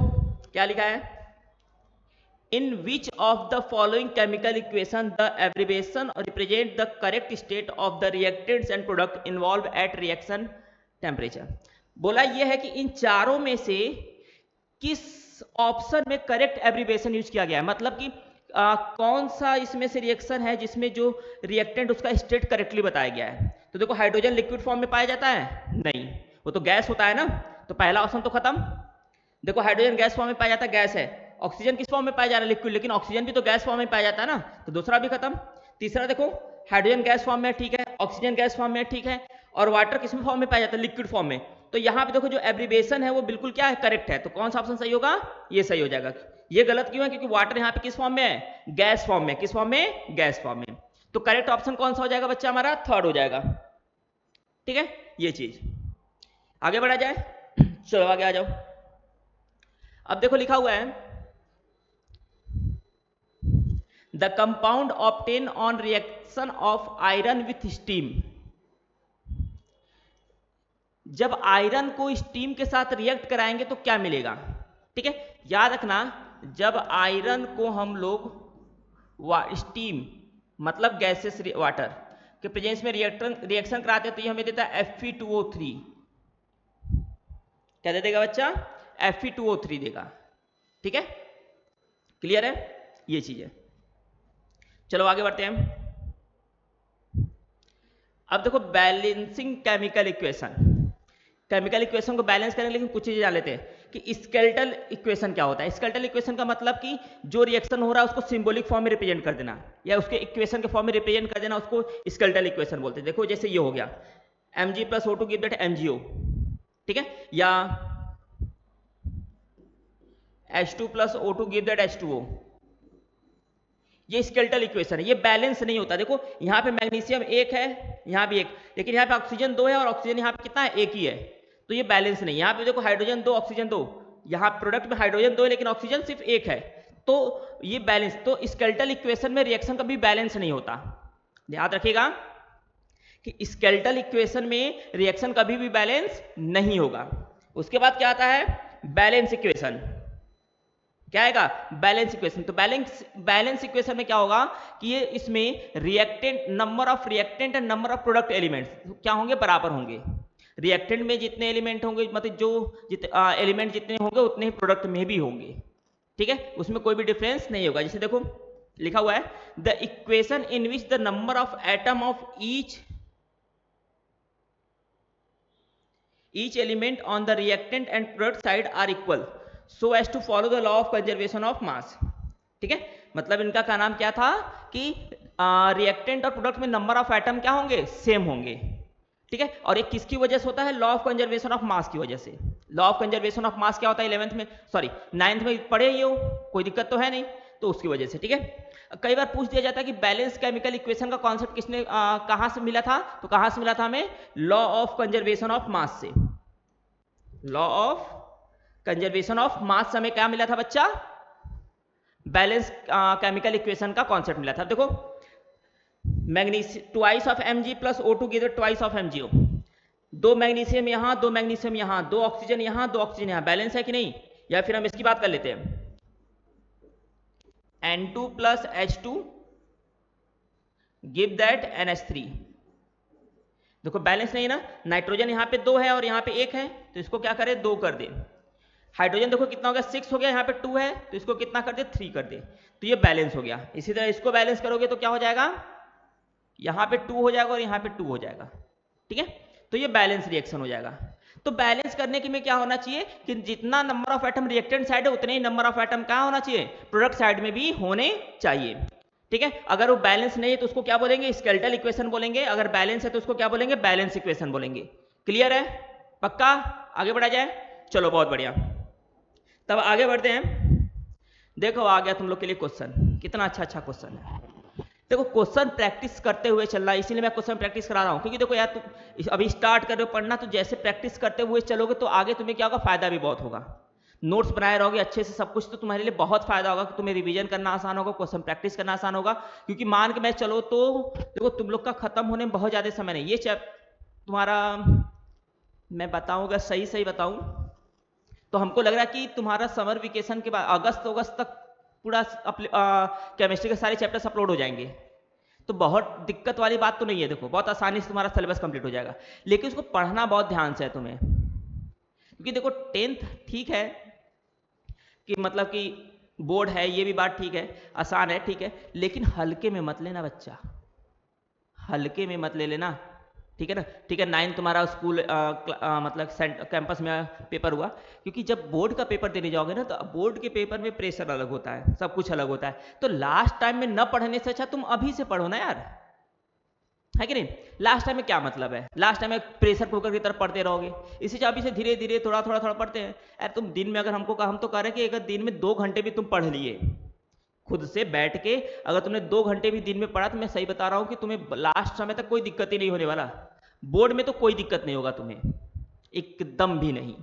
क्या लिखा है, In which of the following chemical equation the abbreviation represent the correct state of the reactants and product involved at reaction temperature? बोला यह है कि इन चारों में से किस ऑप्शन में करेक्ट एब्रीवेशन यूज किया गया है, मतलब कि कौन सा इसमें से रिएक्शन है जिसमें जो रिएक्टेंट उसका स्टेट करेक्टली बताया गया है। तो देखो हाइड्रोजन लिक्विड फॉर्म में पाया जाता है, नहीं, वो तो गैस होता है ना, तो पहला ऑप्शन तो खत्म। देखो हाइड्रोजन गैस फॉर्म में पाया जाता है, गैस है। ऑक्सीजन किस फॉर्म में पाया जा रहा है, लिक्विड, लेकिन ऑक्सीजन भी तो गैस फॉर्म में पाया जाता है ना, तो दूसरा भी खत्म। तीसरा देखो हाइड्रोजन गैस फॉर्म में ठीक है, ऑक्सीजन गैस फॉर्म में ठीक है, और वाटर किस फॉर्म में पाया जाता है, लिक्विड फॉर्म में। तो यहाँ पे देखो जो एब्रीवेशन है वो बिल्कुल क्या है, करेक्ट है। तो कौन सा ऑप्शन सही होगा, ये सही हो जाएगा। ये गलत क्यों है, क्योंकि वाटर यहाँ पे किस फॉर्म में है, गैस फॉर्म में। किस फॉर्म में, गैस फॉर्म में। तो करेक्ट ऑप्शन कौन सा हो जाएगा बच्चा, हमारा थर्ड हो जाएगा। ठीक है, ये चीज। आगे बढ़ा जाए, चलो आगे आ जाओ। अब देखो लिखा हुआ है the compound obtain on reaction of iron with steam. जब आयरन को स्टीम के साथ रिएक्ट कराएंगे तो क्या मिलेगा। ठीक है, याद रखना, जब आयरन को हम लोग स्टीम मतलब गैसेस वाटर के प्रेजेंस में रिएक्शन कराते हैं तो ये हमें देता है Fe2O3। क्या दे देगा बच्चा, Fe2O3 देगा। ठीक है, क्लियर है, ये चीज है। चलो आगे बढ़ते हैं। अब देखो balancing chemical equation. Chemical equation को बैलेंस करेंगे, लेकिन कुछ चीजें जान लेते हैं कि स्केलेटल इक्वेशन क्या होता है। स्केलेटल इक्वेशन का मतलब कि जो रिएक्शन हो रहा है उसको सिंबॉलिक फॉर्म में रिप्रेजेंट कर देना, या उसके इक्वेशन के फॉर्म में रिप्रेजेंट कर देना, उसको स्केलेटल इक्वेशन बोलते हैं। देखो जैसे ये हो गया Mg + O2 give that MgO, ठीक है, या H2 + O2 give that H2O। ये स्केलेटल इक्वेशन है, ये बैलेंस नहीं होता। देखो यहाँ पे मैग्नीशियम एक है, यहाँ भी एक, लेकिन यहाँ पे ऑक्सीजन 2 है और ऑक्सीजन यहाँ पे कितना है, एक ही है, तो ये बैलेंस नहीं। यहाँ पे देखो हाइड्रोजन 2 ऑक्सीजन 2, यहाँ प्रोडक्ट में हाइड्रोजन 2 है लेकिन ऑक्सीजन सिर्फ एक है, तो ये बैलेंस। तो स्केलेटल इक्वेशन में रिएक्शन कभी बैलेंस नहीं होता, याद रखिएगा कि स्केलेटल इक्वेशन में रिएक्शन कभी भी बैलेंस नहीं होगा। उसके बाद क्या आता है, बैलेंस इक्वेशन। क्या आएगा, बैलेंस इक्वेशन। तो बैलेंस इक्वेशन में क्या होगा कि ये इसमें reactant, number of reactant and number of product elements क्या होंगे, बराबर होंगे। रिएक्टेंट में जितने एलिमेंट होंगे, मतलब जो एलिमेंट जितने होंगे उतने ही प्रोडक्ट में भी होंगे। ठीक है, उसमें कोई भी डिफरेंस नहीं होगा। जैसे देखो लिखा हुआ है the equation in which the number of atom of each element on the reactant and product side are equal so as to follow the law of conservation of mass। ठीक है, मतलब इनका का नाम क्या था कि रिएक्टेंट और प्रोडक्ट में नंबर ऑफ एटम क्या होंगे, सेम होंगे। ठीक है, और ये किसकी वजह से होता है, लॉ ऑफ कंजर्वेशन ऑफ मास की वजह से। लॉ ऑफ कंजर्वेशन ऑफ मास क्या होता है, 11th में, सॉरी 9th में पढ़े ही हो, कोई दिक्कत तो है नहीं, तो उसकी वजह से। ठीक है, कई बार पूछ दिया जाता है कि बैलेंस केमिकल इक्वेशन का कॉन्सेप्ट किसने कहां से मिला था, तो कहां से मिला था हमें, law of conservation of mass से। Law of conservation of mass हमें क्या मिला था बच्चा, बैलेंस केमिकल इक्वेशन का कॉन्सेप्ट मिला था। देखो magnesium twice of Mg + O2 give twice of MgO। दो मैग्नीशियम यहां, दो मैग्नीशियम यहां, दो ऑक्सीजन यहां, दो ऑक्सीजन यहां, बैलेंस है कि नहीं। या फिर हम इसकी बात कर लेते हैं N2 + H2 give that NH3। देखो बैलेंस नहीं ना, नाइट्रोजन यहाँ पे 2 है और यहाँ पे 1 है, तो इसको क्या करें, 2 कर दे। हाइड्रोजन देखो कितना हो गया, 6 हो गया, यहाँ पे 2 है तो इसको कितना कर दे, 3 कर दे, तो ये बैलेंस हो गया। इसी तरह इसको बैलेंस करोगे तो क्या हो जाएगा, यहाँ पे 2 हो जाएगा और यहाँ पे 2 हो जाएगा। ठीक है, तो ये बैलेंस रिएक्शन हो जाएगा। तो बैलेंस करने के में क्या होना चाहिए कि जितना number of atom reactant side है उतने ही नंबर ऑफ एटम क्या होना चाहिए, प्रोडक्ट साइड में भी होने चाहिए। ठीक है, अगर वो बैलेंस नहीं है तो उसको क्या बोलेंगे, स्केलेटल इक्वेशन बोलेंगे। अगर बैलेंस है तो उसको क्या बोलेंगे, बैलेंस इक्वेशन बोलेंगे। क्लियर है, पक्का, आगे बढ़ा जाए। चलो बहुत बढ़िया, तब आगे बढ़ते हैं। देखो आ गया तुम लोग के लिए क्वेश्चन, कितना अच्छा अच्छा क्वेश्चन है। देखो क्वेश्चन प्रैक्टिस करते हुए चल रहा है, इसीलिए मैं क्वेश्चन प्रैक्टिस करा रहा हूँ, क्योंकि देखो यार तुम अभी स्टार्ट कर रहे हो पढ़ना, तो जैसे प्रैक्टिस करते हुए चलोगे तो आगे तुम्हें क्या होगा, फायदा भी बहुत होगा। नोट्स बनाए रहोगे अच्छे से सब कुछ, तो तुम्हारे लिए बहुत फायदा होगा कि तुम्हें रिवीजन करना आसान होगा, क्वेश्चन प्रैक्टिस करना आसान होगा। क्योंकि मान के मैं चलो तो देखो तुम लोग का खत्म होने में बहुत ज्यादा समय नहीं, ये तुम्हारा मैं बताऊंगा, सही बताऊं तो हमको लग रहा है कि तुम्हारा समर वेकेशन के बाद अगस्त तक पूरा केमिस्ट्री के सारे चैप्टर्स अपलोड हो जाएंगे। तो बहुत दिक्कत वाली बात तो नहीं है, देखो बहुत आसानी से तुम्हारा सिलेबस कंप्लीट हो जाएगा, लेकिन उसको पढ़ना बहुत ध्यान से है तुम्हें, क्योंकि देखो 10th ठीक है कि मतलब कि बोर्ड है, ये भी बात ठीक है, आसान है ठीक है, लेकिन हल्के में मत लेना बच्चा, हल्के में मत ले लेना, ठीक है ना। ठीक है, 9 तुम्हारा स्कूल मतलब कैंपस में पेपर हुआ, क्योंकि जब बोर्ड का पेपर देने जाओगे ना, तो बोर्ड के पेपर में प्रेशर अलग होता है, सब कुछ अलग होता है, तो लास्ट टाइम में न पढ़ने से अच्छा तुम अभी से पढ़ो ना यार, है कि नहीं। लास्ट टाइम में क्या मतलब है, लास्ट टाइम में प्रेशर कुकर की तरफ पढ़ते रहोगे, इसी अभी से धीरे धीरे थोड़ा थोड़ा थोड़ा पढ़ते हैं यार। तुम दिन में अगर हमको हम तो कह रहे कि अगर दिन में 2 घंटे भी तुम पढ़ लिए खुद से बैठ के, अगर तुमने 2 घंटे भी दिन में पढ़ा, तो मैं सही बता रहा हूं कि तुम्हें लास्ट समय तक कोई दिक्कत ही नहीं होने वाला, बोर्ड में तो कोई दिक्कत नहीं होगा तुम्हें, एकदम भी नहीं,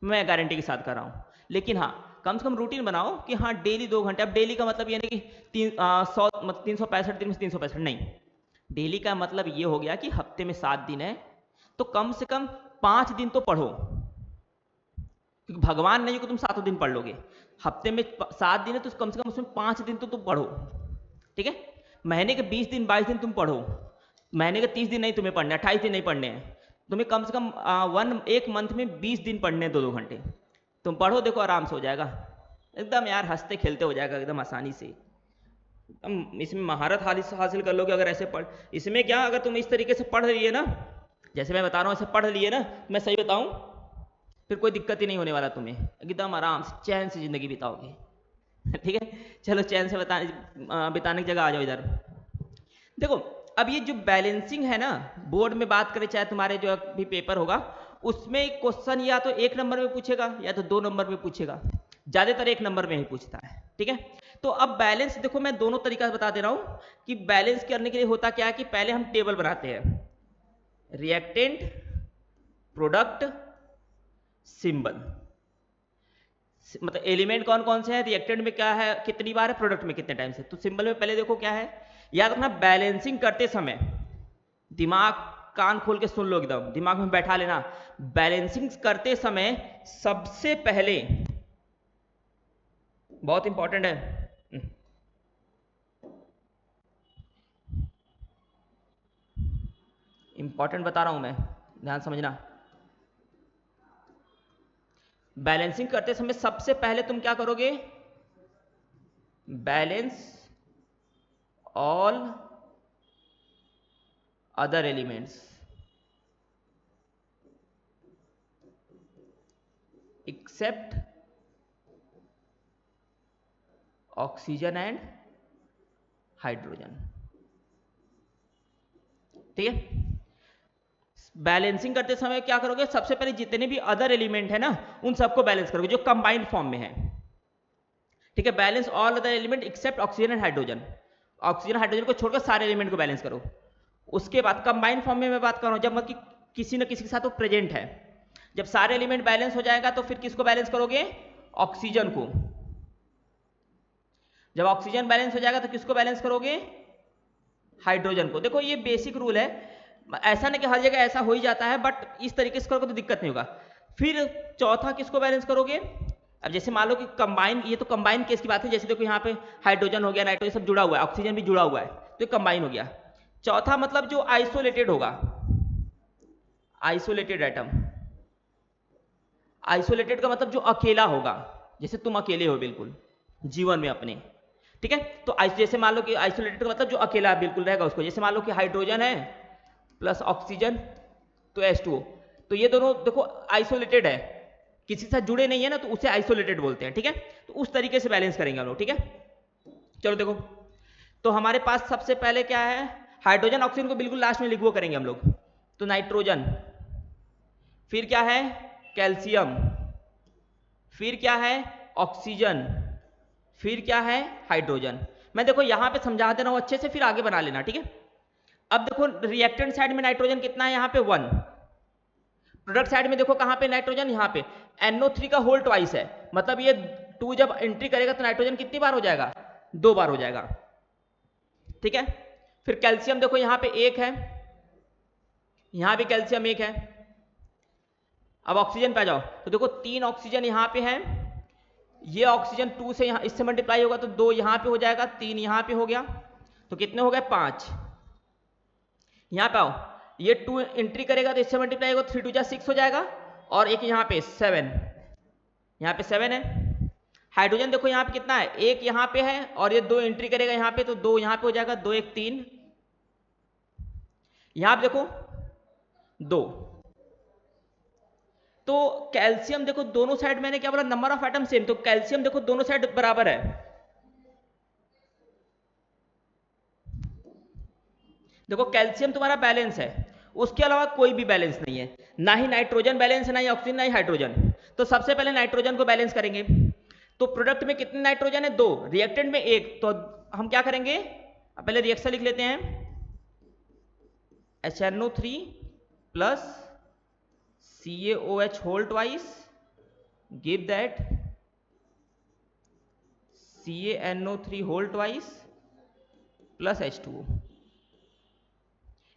मैं गारंटी के साथ कर रहा हूं। लेकिन हाँ, कम से कम रूटीन बनाओ कि हाँ डेली 2 घंटे। अब डेली का मतलब ये नहीं कि 365 दिन में 365 नहीं, डेली का मतलब ये हो गया कि हफ्ते में 7 दिन है, तो कम से कम 5 दिन तो पढ़ो, क्योंकि भगवान नहीं कि तुम 7 दिन पढ़ लोगे, हफ्ते में 7 दिन है तो कम से कम उसमें 5 दिन तो तुम पढ़ो, ठीक है। महीने के 20 दिन 22 दिन तुम पढ़ो, महीने के 30 दिन नहीं तुम्हें पढ़ने, 28 दिन नहीं पढ़ने हैं तुम्हें, कम से कम एक मंथ में 20 दिन पढ़ने, 2-2 घंटे तुम पढ़ो, देखो आराम से हो जाएगा एकदम यार, हंसते खेलते हो जाएगा एकदम आसानी से, इसमें महारत हासिल कर लोगे अगर ऐसे पढ़। इसमें क्या, अगर तुम इस तरीके से पढ़ लिए ना, जैसे मैं बता रहा हूँ ऐसे पढ़ लिए ना, मैं सही बताऊं फिर कोई दिक्कत ही नहीं होने वाला तुम्हें, एकदम आराम से चैन से जिंदगी बिताओगे ठीक है। चलो चैन से बिताने की जगह आ जाओ इधर। देखो अब ये जो बैलेंसिंग है ना, बोर्ड में बात करें चाहे तुम्हारे जो भी पेपर होगा, उसमें क्वेश्चन या तो 1 नंबर में पूछेगा या तो 2 नंबर में पूछेगा, ज्यादातर 1 नंबर में ही पूछता है, ठीक है। तो अब बैलेंस देखो, मैं दोनों तरीका बता दे रहा हूं कि बैलेंस करने के लिए होता क्या है कि पहले हम टेबल बनाते हैं, रिएक्टेंट, प्रोडक्ट, सिंबल, मतलब एलिमेंट कौन कौन से हैं, रिएक्टेंट में क्या है कितनी बार है, प्रोडक्ट में कितने टाइम से। तो सिंबल में पहले देखो क्या है, याद रखना बैलेंसिंग करते समय दिमाग कान खोल के सुन लो, एकदम दिमाग में बैठा लेना, बैलेंसिंग करते समय सबसे पहले, बहुत इंपॉर्टेंट है, इंपॉर्टेंट बता रहा हूं मैं, ध्यान समझना। बैलेंसिंग करते समय सबसे पहले तुम क्या करोगे, balance all other elements except oxygen and hydrogen, ठीक है। बैलेंसिंग करते समय क्या करोगे, सबसे पहले जितने भी अदर एलिमेंट है ना, उन सबको बैलेंस करोगे जो कंबाइंड फॉर्म में है, ठीक है। Balance all other element except oxygen and hydrogen, oxygen hydrogen को छोड़कर सारे एलिमेंट को बैलेंस करो। उसके बाद कंबाइंड फॉर्म में मैं बात कर रहा हूं, जब मतलब किसी न किसी के साथ वो प्रेजेंट है, जब सारे एलिमेंट बैलेंस हो जाएगा तो फिर किसको बैलेंस करोगे, ऑक्सीजन को। जब ऑक्सीजन बैलेंस हो जाएगा तो किसको बैलेंस करोगे, हाइड्रोजन को। देखो ये बेसिक रूल है, ऐसा नहीं कि हर जगह ऐसा हो ही जाता है, बट इस तरीके से करोगे तो दिक्कत नहीं होगा। फिर चौथा किसको बैलेंस करोगे, अब जैसे मान लो कि कंबाइन, ये तो कंबाइन केस की बात है, जैसे देखो यहाँ पे हाइड्रोजन हो गया, नाइट्रोजन सब जुड़ा हुआ है, ऑक्सीजन भी जुड़ा हुआ है, तो ये कंबाइन हो गया। चौथा मतलब जो आइसोलेटेड होगा, आइसोलेटेड एटम, आइसोलेटेड का मतलब जो अकेला होगा, जैसे तुम अकेले हो बिल्कुल जीवन में अपने, ठीक है। तो जैसे मान लो कि आइसोलेटेड का मतलब जो अकेला बिल्कुल रहेगा उसको, जैसे मान लो कि हाइड्रोजन है प्लस ऑक्सीजन तो H2O, तो ये दोनों देखो आइसोलेटेड है, किसी के साथ जुड़े नहीं है ना, तो उसे आइसोलेटेड बोलते हैं, ठीक है। तो उस तरीके से बैलेंस करेंगे हम लोग, ठीक है। चलो देखो, तो हमारे पास सबसे पहले क्या है, हाइड्रोजन ऑक्सीजन को बिल्कुल लास्ट में लिखो करेंगे हम लोग, तो नाइट्रोजन, फिर क्या है कैल्शियम, फिर क्या है ऑक्सीजन, फिर क्या है हाइड्रोजन। मैं देखो यहां पे समझा दे रहा हूं अच्छे से, फिर आगे बना लेना, ठीक है। अब देखो रिएक्टेंट साइड में नाइट्रोजन कितना है, यहां पे 1, प्रोडक्ट साइड में देखो कहां पे नाइट्रोजन, यहां पे NO3 का होल ट्वाइस है, मतलब ये 2 जब एंट्री करेगा तो नाइट्रोजन कितनी बार हो जाएगा, 2 बार हो जाएगा, ठीक है। फिर कैल्शियम देखो यहां पे 1 है, यहां भी कैल्शियम 1 है। अब ऑक्सीजन पे आ जाओ, तो देखो 3 ऑक्सीजन यहां पे है, ये ऑक्सीजन 2 से यहाँ इससे मल्टीप्लाई होगा तो 2 यहाँ पे हो जाएगा, 3 यहाँ पे हो गया, तो कितने हो गए 5। यहाँ पे आओ, ये 2 एंट्री करेगा तो इससे मल्टीप्लाई होगा, 3 2 जा 6 हो जाएगा, और एक यहाँ पे 7, यहाँ पे 7 है। हाइड्रोजन देखो यहाँ पे कितना है, एक यहाँ पे है, और ये 2 एंट्री करेगा यहाँ पे तो 2 यहाँ पे हो जाएगा, 2 1 3, यहाँ पे देखो 2। तो कैल्शियम देखो दोनों साइड, मैंने क्या बोला, नंबर ऑफ एटम सेम, तो कैल्शियम देखो दोनों साइड बराबर है। देखो कैल्शियम तुम्हारा बैलेंस है, उसके अलावा कोई भी बैलेंस नहीं है, ना ही नाइट्रोजन बैलेंस है, ना ही ऑक्सीजन, ना ही हाइड्रोजन। तो सबसे पहले नाइट्रोजन को बैलेंस करेंगे। तो प्रोडक्ट में कितने नाइट्रोजन है, 2, रिएक्टेंट में 1, तो हम क्या करेंगे, पहले रिएक्शन लिख लेते हैं, HNO3 plus CaOH whole twice give that CaNO3 whole twice plus H2O।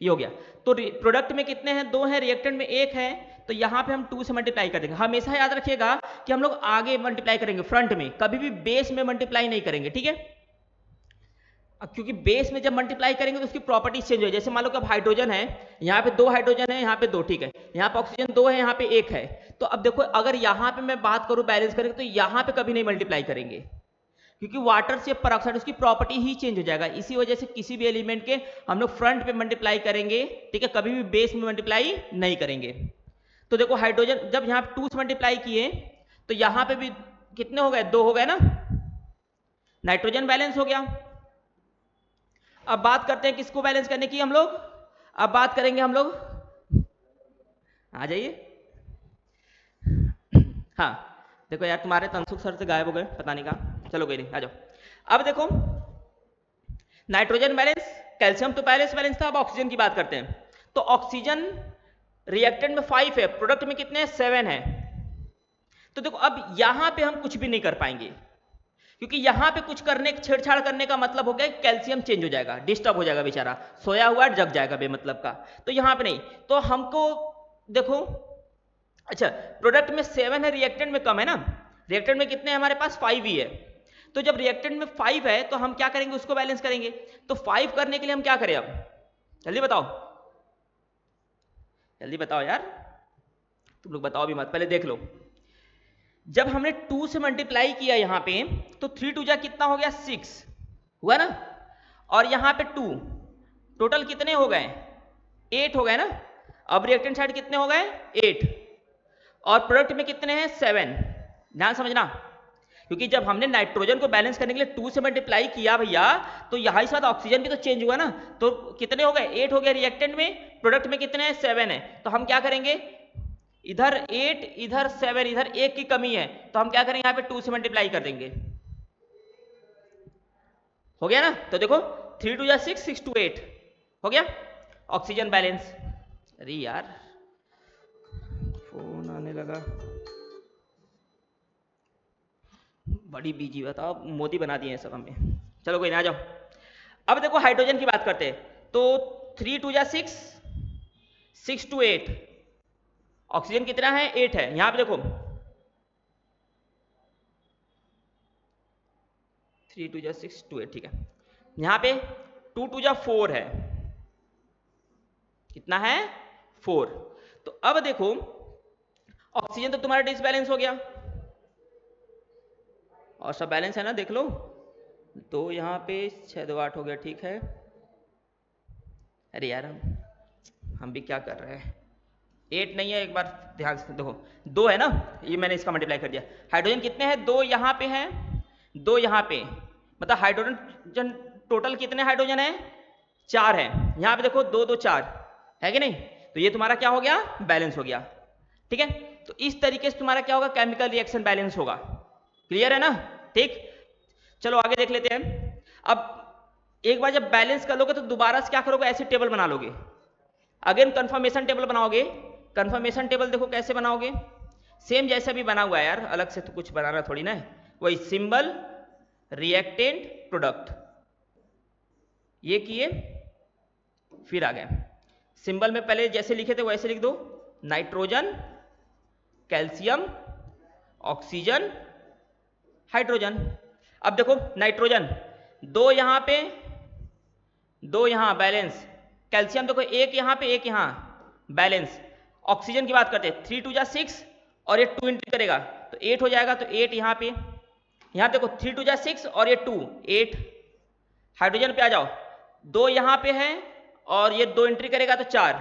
ये हो गया। तो प्रोडक्ट में कितने हैं, 2 हैं, रिएक्टेंट में 1 है, तो यहां पे हम 2 से मल्टीप्लाई कर देंगे। हमेशा याद रखिएगा कि हम लोग आगे मल्टीप्लाई करेंगे, फ्रंट में, कभी भी बेस में मल्टीप्लाई नहीं करेंगे, ठीक है। क्योंकि बेस में जब मल्टीप्लाई करेंगे तो उसकी प्रॉपर्टीज चेंज हो, जैसे मान लो कि अब हाइड्रोजन है, यहाँ पे 2 हाइड्रोजन है, यहाँ पे 2, ठीक है, यहाँ पे ऑक्सीजन 2 है, यहाँ पे 1 है। तो अब देखो अगर यहाँ पे मैं बात करूँ बैलेंस करेंगे, तो यहाँ पे कभी नहीं मल्टीप्लाई करेंगे, क्योंकि वाटर से परऑक्साइड उसकी प्रॉपर्टी ही चेंज हो जाएगा। इसी वजह से किसी भी एलिमेंट के हम लोग फ्रंट पे मल्टीप्लाई करेंगे, ठीक है, कभी भी बेस में मल्टीप्लाई नहीं करेंगे। तो देखो हाइड्रोजन जब यहाँ 2 से मल्टीप्लाई किए तो यहाँ पे भी कितने हो गए, 2 हो गए ना, नाइट्रोजन बैलेंस हो गया। अब बात करते हैं किसको बैलेंस करने की हम लोग, अब बात करेंगे हम लोग, आ जाइए। हाँ देखो यार तुम्हारे तनसुख सर से गायब हो गए, पता नहीं कहाँ, चलो कोई नहीं, आ जाओ। अब देखो नाइट्रोजन बैलेंस, कैल्शियम तो पहले से बैलेंस था, अब ऑक्सीजन की बात करते हैं। तो ऑक्सीजन रिएक्टेंट में 5 है, प्रोडक्ट में कितने हैं, 7 है। तो देखो अब यहां पे हम कुछ भी नहीं कर पाएंगे, क्योंकि यहां पे कुछ करने छेड़छाड़ करने का मतलब हो गया कैल्शियम चेंज हो जाएगा, डिस्टर्ब हो जाएगा, बेचारा सोया हुआ जग जाएगा बेमतलब का। तो यहां पे नहीं, तो हमको देखो, अच्छा प्रोडक्ट में 7 है, रिएक्टेंट में कम है ना, रिएक्टेंट में कितने हैं हमारे पास, 5 ही है। तो जब रिएक्टेंट में 5 है तो हम क्या करेंगे, उसको बैलेंस करेंगे। तो 5 करने के लिए हम क्या करें, अब जल्दी बताओ, जल्दी बताओ यार, तुम लोग बताओ भी मत, पहले देख लो। जब हमने 2 से मल्टीप्लाई किया यहां पे, तो 3 2 जा कितना हो गया, 6 हुआ ना, और यहां पे 2, टोटल कितने हो गए, 8 हो गए ना। अब रिएक्टेंट साइड कितने हो गए, 8, और प्रोडक्ट में कितने हैं, 7। ध्यान समझना, क्योंकि जब हमने नाइट्रोजन को बैलेंस करने के लिए 2 से मल्टीप्लाई किया भैया, तो यहां इस बात ऑक्सीजन भी तो चेंज हुआ ना, तो कितने हो गए, 8 हो गए रिएक्टेंट में, प्रोडक्ट में कितने हैं, 7 है। तो हम क्या करेंगे, इधर 8 इधर 7, इधर 1 की कमी है, तो हम क्या करेंगे, यहाँ पे 2 से मल्टीप्लाई कर देंगे, हो गया ना। तो देखो 3 2 जा 6, 6 2 8 हो गया ऑक्सीजन बैलेंस। अरे यार फोन आने लगा, बड़ी बीजी, बताओ मोदी बना दिए हैं सब हमें, चलो कोई ना, आ जाओ। अब देखो हाइड्रोजन की बात करते हैं, तो 3 2 जा 6, 6 2 8, ऑक्सीजन कितना है, 8 है। यहां पे देखो 3 2 जा 6 2 8, ठीक है, यहां पे 2 2 जा 4 है, कितना है, 4। तो अब देखो ऑक्सीजन तो तुम्हारा डिसबैलेंस हो गया, और सब बैलेंस है ना, देख लो, तो यहाँ पे 6 2 8 हो गया, ठीक है। अरे यार हम भी क्या कर रहे हैं, 8 नहीं है, एक बार ध्यान से देखो, 2 है ना, ये मैंने इसका मल्टीप्लाई कर दिया। हाइड्रोजन कितने हैं, 2 यहाँ पे हैं, 2 यहाँ पे, मतलब हाइड्रोजन टोटल कितने हाइड्रोजन है, 4 है। यहाँ पे देखो 2 2 4 है कि नहीं, तो ये तुम्हारा क्या हो गया, बैलेंस हो गया, ठीक है। तो इस तरीके से तुम्हारा क्या होगा, केमिकल रिएक्शन बैलेंस होगा, क्लियर है ना, ठीक। चलो आगे देख लेते हैं। अब एक बार जब बैलेंस कर लोगे तो दोबारा से क्या करोगे, ऐसे टेबल बना लोगे, अगेन कंफर्मेशन टेबल बनाओगे। कंफर्मेशन टेबल देखो कैसे बनाओगे, सेम जैसा भी बना हुआ है यार, अलग से तो कुछ बनाना थोड़ी ना है, वही सिंबल, रिएक्टेंट, प्रोडक्ट, ये किए, फिर आ गए सिंबल में पहले जैसे लिखे थे वैसे लिख दो, नाइट्रोजन, कैल्शियम, ऑक्सीजन, हाइड्रोजन। अब देखो नाइट्रोजन, दो यहाँ पे, दो यहाँ, बैलेंस। कैल्शियम देखो एक यहाँ पे एक यहाँ, बैलेंस। ऑक्सीजन की बात करते हैं, 3 2 जा 6 और ये 2 एंट्री करेगा तो 8 हो जाएगा, तो 8 यहाँ पे, यहाँ देखो 3 2 जा 6 और ये 2 8। हाइड्रोजन पे आ जाओ, दो यहाँ पे है और ये 2 एंट्री करेगा तो 4,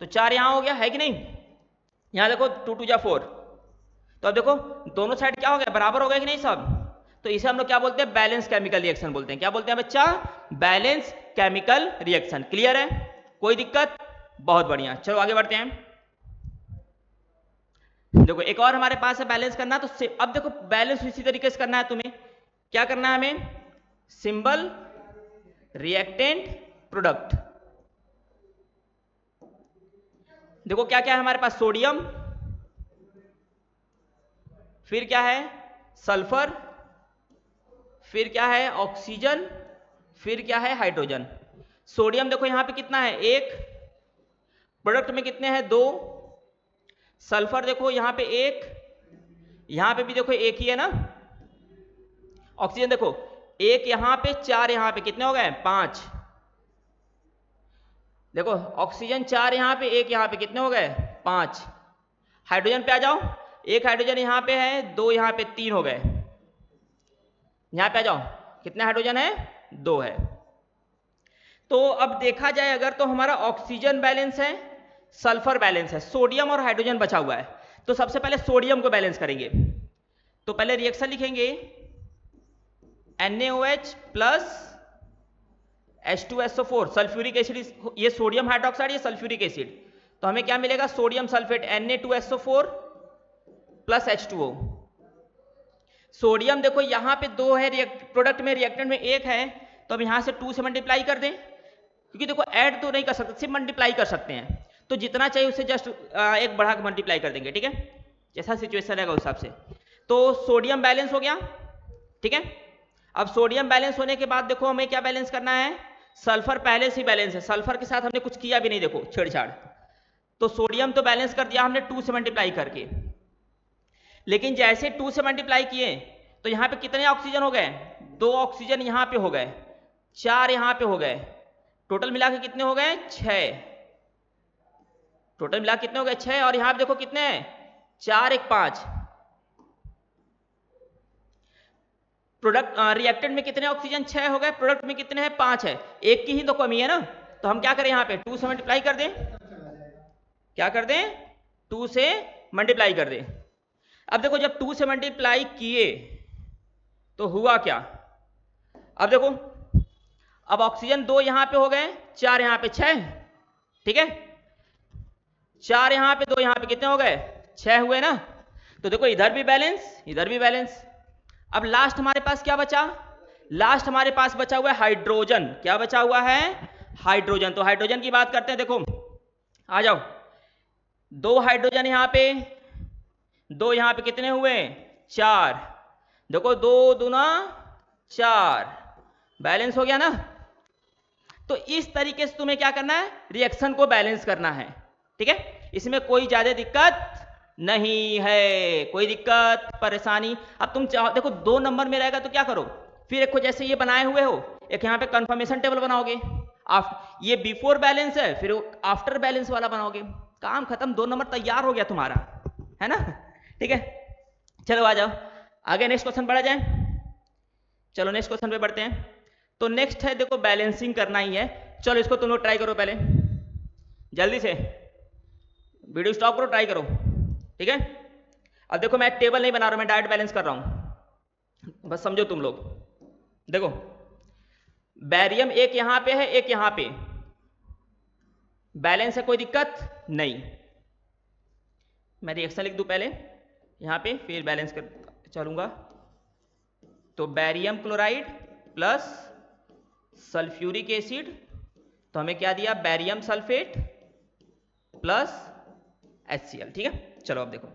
तो 4 यहाँ हो गया, है कि नहीं। यहाँ देखो 2 2 जा 4, तो अब देखो दोनों साइड क्या हो गया, बराबर हो गया कि नहीं सब। तो इसे हम लोग क्या बोलते हैं, बैलेंस केमिकल रिएक्शन बोलते हैं। क्या बोलते हैं बच्चा, बैलेंस केमिकल रिएक्शन। क्लियर है, कोई दिक्कत, बहुत बढ़िया। चलो आगे बढ़ते हैं। देखो एक और हमारे पास है बैलेंस करना, तो अब देखो बैलेंस इसी तरीके से करना है तुम्हें। क्या करना है हमें, सिंबल, रिएक्टेंट, प्रोडक्ट। देखो क्या क्या है हमारे पास, सोडियम, फिर क्या है सल्फर, फिर क्या है ऑक्सीजन, फिर क्या है हाइड्रोजन। सोडियम देखो यहाँ पे कितना है, एक, प्रोडक्ट में कितने हैं, दो। सल्फर देखो यहाँ पे एक, यहाँ पे भी देखो एक ही है ना। ऑक्सीजन देखो एक यहाँ पे, चार यहाँ पे, कितने हो गए, 5। देखो ऑक्सीजन 4 यहाँ पे, एक यहाँ पे, कितने हो गए, 5। हाइड्रोजन पे आ जाओ, एक हाइड्रोजन यहाँ पे है, दो यहाँ पे, 3 हो गए। यहाँ पे आ जाओ, कितने हाइड्रोजन है, 2 है। तो अब देखा जाए अगर, तो हमारा ऑक्सीजन बैलेंस है, सल्फर बैलेंस है, सोडियम और हाइड्रोजन बचा हुआ है। तो सबसे पहले सोडियम को बैलेंस करेंगे। तो पहले रिएक्शन लिखेंगे, NaOH plus H2SO4, sulphuric acid, ये सोडियम हाइड्रोक्साइड, ये सल्फ्यूरिक एसिड। तो हमें क्या मिलेगा, sodium sulphate Na2SO4 plus H2O। Sodium देखो यहाँ पे 2 है, प्रोडक्ट में, रिएक्टेंट में 1 है, तो अब यहाँ से 2 से मल्टीप्लाई कर दें, क्योंकि देखो ऐड तो नहीं कर सकते, सिर्फ मल्टीप्लाई कर सकते हैं। तो जितना चाहिए उससे जस्ट एक बढ़ा के मल्टीप्लाई कर देंगे, ठीक है, जैसा सिचुएशन रहेगा उस हिसाब से। तो सोडियम बैलेंस हो गया, ठीक है। अब सोडियम बैलेंस होने के बाद देखो हमें क्या बैलेंस करना है, सल्फर पहले से ही बैलेंस है, सल्फर के साथ हमने कुछ किया भी नहीं, देखो छेड़छाड़। तो सोडियम तो बैलेंस कर दिया हमने 2 से मल्टीप्लाई करके, लेकिन जैसे 2 से मल्टीप्लाई किए तो यहाँ पे कितने ऑक्सीजन हो गए, 2 ऑक्सीजन यहाँ पे हो गए, 4 यहाँ पे हो गए, टोटल मिला के कितने हो गए, 6। टोटल मिला के कितने हो गए, 6। और यहाँ पे देखो कितने हैं, 4 1 5। प्रोडक्ट रिएक्टेंट में कितने ऑक्सीजन, 6 हो गए, प्रोडक्ट में कितने हैं, 5 है, एक की ही तो कमी है ना। तो हम क्या करें, यहाँ पे 2 से मल्टीप्लाई कर दें, क्या कर दें, 2 से मल्टीप्लाई कर दें। अब देखो जब 2 से मल्टीप्लाई किए तो हुआ क्या, अब देखो, अब ऑक्सीजन 2 यहाँ पे हो गए, 4 यहाँ पे, 6, ठीक है, 4 यहाँ पे, 2 यहाँ पे, कितने हो गए, 6 हुए ना। तो देखो इधर भी बैलेंस, इधर भी बैलेंस। अब लास्ट हमारे पास क्या बचा, लास्ट हमारे पास बचा हुआ है हाइड्रोजन। क्या बचा हुआ है, हाइड्रोजन। तो हाइड्रोजन की बात करते हैं, देखो आ जाओ, 2 हाइड्रोजन यहाँ पे, 2 यहाँ पे, कितने हुए, 4। देखो 2 दूना 4, बैलेंस हो गया ना। तो इस तरीके से तुम्हें क्या करना है, रिएक्शन को बैलेंस करना है, ठीक है। इसमें कोई ज्यादा दिक्कत नहीं है, कोई दिक्कत परेशानी। अब तुम चाहो, देखो 2 नंबर में रहेगा तो क्या करो, फिर एक को जैसे ये बनाए हुए हो, एक यहाँ पे कंफर्मेशन टेबल बनाओगे, ये बिफोर बैलेंस है, फिर आफ्टर बैलेंस वाला बनाओगे, काम खत्म, 2 नंबर तैयार हो गया तुम्हारा, है ना, ठीक है। चलो आ जाओ आगे, नेक्स्ट क्वेश्चन बढ़ा जाए। चलो नेक्स्ट क्वेश्चन पे बढ़ते हैं। तो नेक्स्ट है, देखो बैलेंसिंग करना ही है। चलो इसको तुम लोग ट्राई करो, पहले जल्दी से वीडियो स्टॉप करो, ट्राई करो, ठीक है। अब देखो मैं टेबल नहीं बना रहा हूं, मैं डायरेक्ट बैलेंस कर रहा हूं, बस समझो तुम लोग। देखो बैरियम एक यहां पे है, एक यहां पे, बैलेंस है, कोई दिक्कत नहीं। मैं रिएक्शन लिख दूं पहले यहां पे, फिर बैलेंस कर चलूंगा। तो barium chloride plus sulphuric acid, तो हमें क्या दिया, बैरियम सल्फेट प्लस HCl, ठीक है। चलो अब देखो,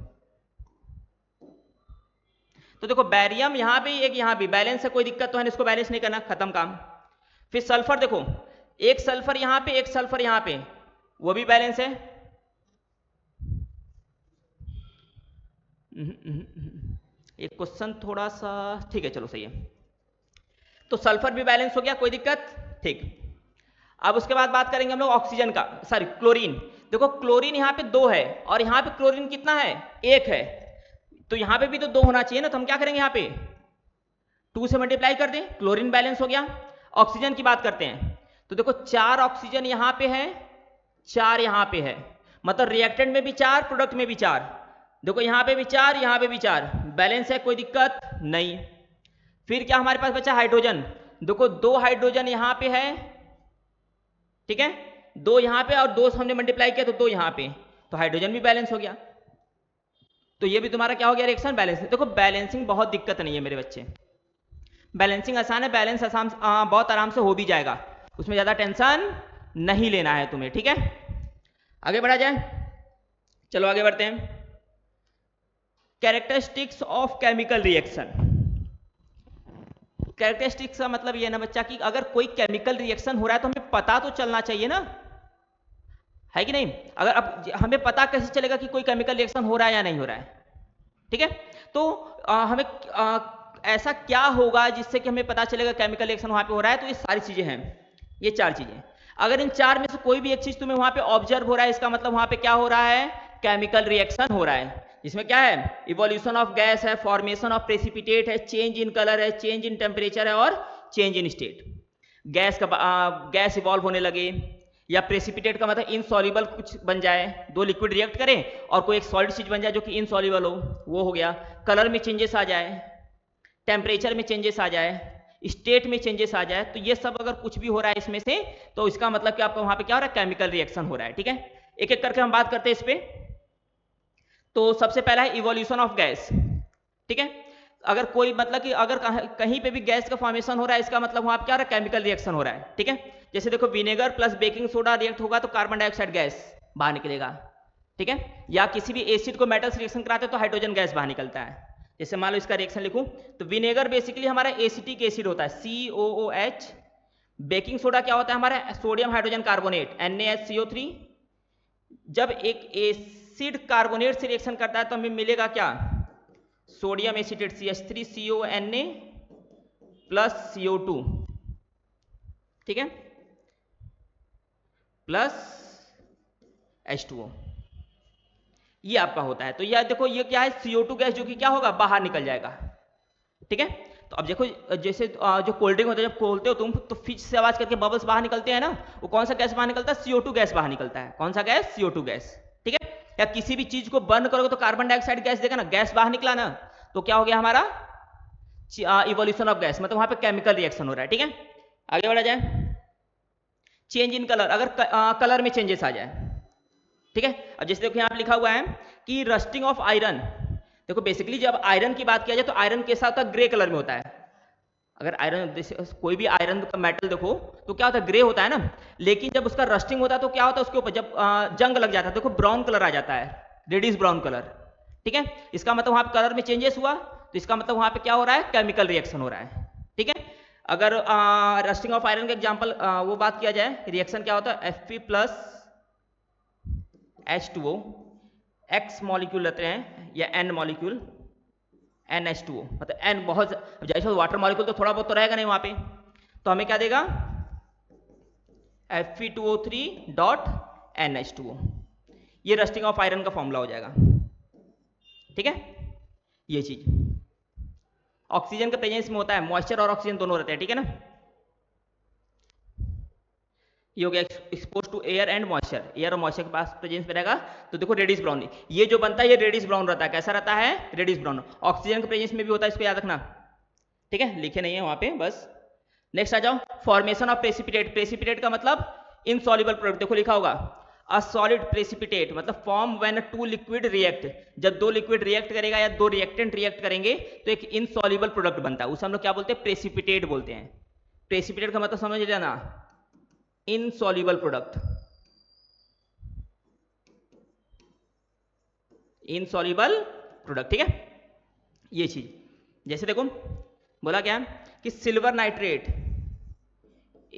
तो देखो बैरियम यहां पे एक, यहां भी बैलेंस है, कोई दिक्कत तो है, इसको बैलेंस नहीं करना, खत्म काम। फिर सल्फर देखो, एक सल्फर यहां पे, एक सल्फर यहां पे, वो भी बैलेंस है। एक क्वेश्चन थोड़ा सा, ठीक है चलो सही है। तो सल्फर भी बैलेंस हो गया, कोई दिक्कत, ठीक। अब उसके बाद बात करेंगे हम लोग ऑक्सीजन का, सॉरी क्लोरीन। देखो क्लोरीन यहाँ पे 2 है और यहाँ पे क्लोरीन कितना है, 1 है, तो यहाँ पे भी तो 2 होना चाहिए ना, तो हम क्या करेंगे यहाँ पे 2 से मल्टीप्लाई कर दें, क्लोरीन बैलेंस हो गया। ऑक्सीजन की बात करते हैं, तो देखो 4 ऑक्सीजन यहाँ पे है, 4 यहाँ पे है, मतलब रिएक्टेंट में भी 4, प्रोडक्ट में भी 4। देखो यहाँ पे भी 4, यहाँ पे भी 4, बैलेंस है, कोई दिक्कत नहीं। फिर क्या हमारे पास बचा, हाइड्रोजन। देखो 2 हाइड्रोजन यहाँ पे है, ठीक है, 2 यहाँ पे और 2 हमने मल्टीप्लाई किया तो 2 यहाँ पे, तो हाइड्रोजन भी बैलेंस हो गया। तो ये भी तुम्हारा क्या हो गया, रिएक्शन बैलेंस। देखो बैलेंसिंग बहुत दिक्कत नहीं है मेरे बच्चे, बैलेंसिंग आसान है, बैलेंस आसान बहुत आराम से हो भी जाएगा, उसमें ज़्यादा टेंशन नहीं लेना है तुम्हें, ठीक है। आगे बढ़ा जाए, चलो आगे बढ़ते हैं। Characteristics of chemical reaction. Characteristics का मतलब ये ना बच्चा कि अगर कोई केमिकल रिएक्शन हो रहा है तो हमें पता तो चलना चाहिए ना, है कि नहीं। अगर अब हमें पता कैसे चलेगा कि कोई केमिकल रिएक्शन हो रहा है या नहीं हो रहा है, ठीक है। तो हमें ऐसा क्या होगा जिससे कि हमें पता चलेगा केमिकल रिएक्शन वहां पे हो रहा है, तो ये सारी चीजें हैं, ये 4 चीजें। अगर इन 4 में से कोई भी एक चीज तुम्हें वहां पे ऑब्जर्व हो रहा है, इसका मतलब वहां पे क्या हो रहा है, केमिकल रिएक्शन हो रहा है। जिसमें क्या है, इवोल्यूशन ऑफ गैस है, फॉर्मेशन ऑफ प्रेसिपिटेट है, चेंज इन कलर है, चेंज इन टेम्परेचर है और change in state. Gas evolve होने लगे, या प्रेसिपिटेट का मतलब इनसॉल्युबल कुछ बन जाए, 2 लिक्विड रिएक्ट करें और कोई एक सॉलिड चीज बन जाए जो कि इनसॉल्युबल हो, वो हो गया। कलर में चेंजेस आ जाए, टेम्परेचर में चेंजेस आ जाए, स्टेट में चेंजेस आ जाए, तो ये सब अगर कुछ भी हो रहा है इसमें से, तो इसका मतलब कि आपका वहां पे क्या हो रहा है, केमिकल रिएक्शन हो रहा है, ठीक है। एक एक करके हम बात करते हैं इस पे। तो सबसे पहला है इवोल्यूशन ऑफ गैस, ठीक है। अगर कोई मतलब कि अगर कहीं पे भी गैस का फॉर्मेशन हो रहा है, इसका मतलब वहां पे क्या हो रहा है, केमिकल रिएक्शन हो रहा है, ठीक है। जैसे देखो vinegar plus baking soda react होगा तो कार्बन डाइऑक्साइड गैस बाहर निकलेगा, ठीक है। या किसी भी एसिड को मेटल्स रिएक्शन कराते तो हाइड्रोजन गैस बाहर निकलता है। जैसे मान लो इसका रिएक्शन लिखूं तो विनेगर बेसिकली हमारा एसिटिक एसिड होता है, COOH। बेकिंग सोडा क्या होता है हमारा, सोडियम हाइड्रोजन कार्बोनेट, NaHCO3। जब एक एसिड कार्बोनेट से रिएक्शन करता है तो हमें मिलेगा क्या, sodium acetate CH3CONa plus CO2, ठीक है, प्लस H2O, ये आपका होता है। तो यह देखो ये क्या है, CO2 गैस जो कि क्या होगा, बाहर निकल जाएगा, ठीक है। तो अब देखो जैसे जो कोल्ड ड्रिंक होता है, जब खोलते हो तुम तो फिच से आवाज करके बबल्स बाहर निकलते हैं ना, वो कौन सा गैस बाहर निकलता है, CO2 गैस बाहर निकलता है। कौन सा गैस, CO2 गैस, ठीक है। या किसी भी चीज को बर्न करोगे तो कार्बन डाइऑक्साइड गैस देगा ना, गैस बाहर निकला ना, तो क्या हो गया हमारा, इवोल्यूशन ऑफ गैस, मतलब वहां पे केमिकल रिएक्शन हो रहा है, ठीक है। आगे बढ़ा जाए। चेंज इन कलर, अगर कलर में चेंजेस आ जाए, ठीक है। अब जैसे देखो यहाँ पे लिखा हुआ है कि रस्टिंग ऑफ आयरन। देखो बेसिकली जब आयरन की बात किया जाए तो आयरन कैसा होता है, ग्रे कलर में होता है। अगर आयरन, कोई भी आयरन का मेटल देखो तो क्या होता है, ग्रे होता है ना। लेकिन जब उसका रस्टिंग होता है तो क्या होता है उसके ऊपर, जब जंग लग जाता है देखो ब्राउन कलर आ जाता है, रेडिश ब्राउन कलर, ठीक है। इसका मतलब वहां पे कलर में चेंजेस हुआ, तो इसका मतलब वहां पे क्या हो रहा है, केमिकल रिएक्शन हो रहा है, ठीक है। अगर रस्टिंग ऑफ आयरन का एग्जाम्पल वो बात किया जाए, रिएक्शन क्या होता है, Fe plus H2O, X molecule लेते हैं या N मॉलिक्यूल, NH2O, मतलब N बहुत, जैसे वाटर मॉलिक्यूल तो थोड़ा बहुत तो रहेगा नहीं वहां पे, तो हमें क्या देगा, Fe2O3 डॉट NH2O, ये रस्टिंग ऑफ आयरन का फॉर्मूला हो जाएगा, ठीक है। ये चीज ऑक्सीजन के प्रेजेंस में होता है, मॉइस्चर और ऑक्सीजन दोनों रहते हैं, ठीक है ना। ये हो गया expose to air and moisture, air और मॉइस्चर के पास प्रेजेंस में रहेगा तो देखो रेडिश ब्राउन, ये जो बनता है ये रेडिश ब्राउन रहता है, कैसा रहता है, रेडिश ब्राउन। ऑक्सीजन के प्रेजेंस में भी होता है, इसको याद रखना, ठीक है, लिखे नहीं है वहां पे बस। नेक्स्ट आ जाओ, फॉर्मेशन ऑफ प्रेसिपिटेट। प्रेसिपिटेट का मतलब इनसॉल्युबल प्रोडक्ट, देखो लिखा होगा अ सॉलिड प्रेसिपिटेट, मतलब form when two liquid react, जब 2 लिक्विड रिएक्ट करेगा या 2 रिएक्टेंट रिएक्ट करेंगे तो एक इनसॉल्युबल प्रोडक्ट बनता है, उसे हम लोग क्या बोलते हैं, प्रेसिपिटेट बोलते हैं। प्रेसिपिटेट का मतलब समझ लेना, इनसॉल्युबल प्रोडक्ट, इनसॉल्युबल प्रोडक्ट, ठीक है। ये चीज जैसे देखो बोला क्या कि silver nitrate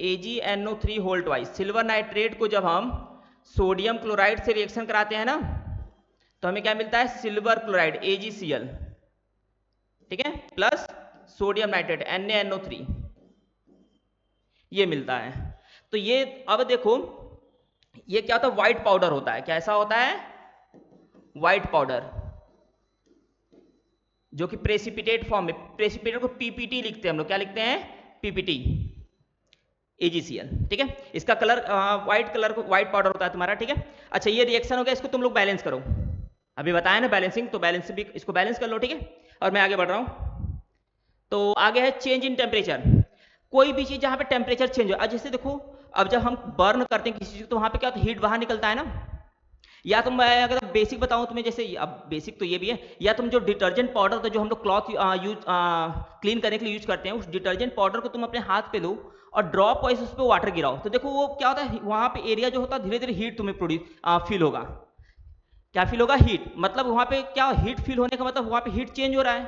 AgNO3 whole twice, silver nitrate को जब हम सोडियम क्लोराइड से रिएक्शन कराते हैं ना तो हमें क्या मिलता है, सिल्वर क्लोराइड AgCl, ठीक है, प्लस सोडियम नाइट्रेट NaNO3, ये मिलता है। तो ये अब देखो ये क्या होता है, व्हाइट पाउडर होता है। कैसा होता है, व्हाइट पाउडर, जो कि प्रेसिपिटेट फॉर्म में, प्रेसिपिटेट को पीपीटी लिखते हैं हम लोग, क्या लिखते हैं, पीपीटी, AgCl, ठीक है। इसका कलर व्हाइट कलर को, व्हाइट पाउडर होता है तुम्हारा, ठीक है। अच्छा ये रिएक्शन हो गया, इसको तुम लोग बैलेंस करो, अभी बताया ना बैलेंसिंग, तो बैलेंस भी इसको बैलेंस कर लो, ठीक है। और मैं आगे बढ़ रहा हूं, तो आगे है चेंज इन टेम्परेचर। कोई भी चीज जहां पे टेम्परेचर चेंज हो, जैसे देखो अब जब हम बर्न करते हैं किसी चीज को, तो वहां पे क्या होता है, हीट बाहर निकलता है ना। या तुम, मैं अगर बेसिक बताऊं तुम्हें, जैसे अब बेसिक तो ये भी है, या तुम जो डिटर्जेंट पाउडर होता है जो हम लोग क्लॉथ यूज क्लीन करने के लिए यूज करते हैं, उस डिटर्जेंट पाउडर को तुम अपने हाथ पे लो और ड्रॉप वाइज उस पर वाटर गिराओ, तो देखो वो क्या होता है, वहां पे एरिया जो होता है धीरे धीरे हीट तुम्हें प्रोड्यूस फील होगा। क्या फील होगा, हीट, मतलब वहां पे क्या हीट फील होने का मतलब वहां पे हीट चेंज हो रहा है,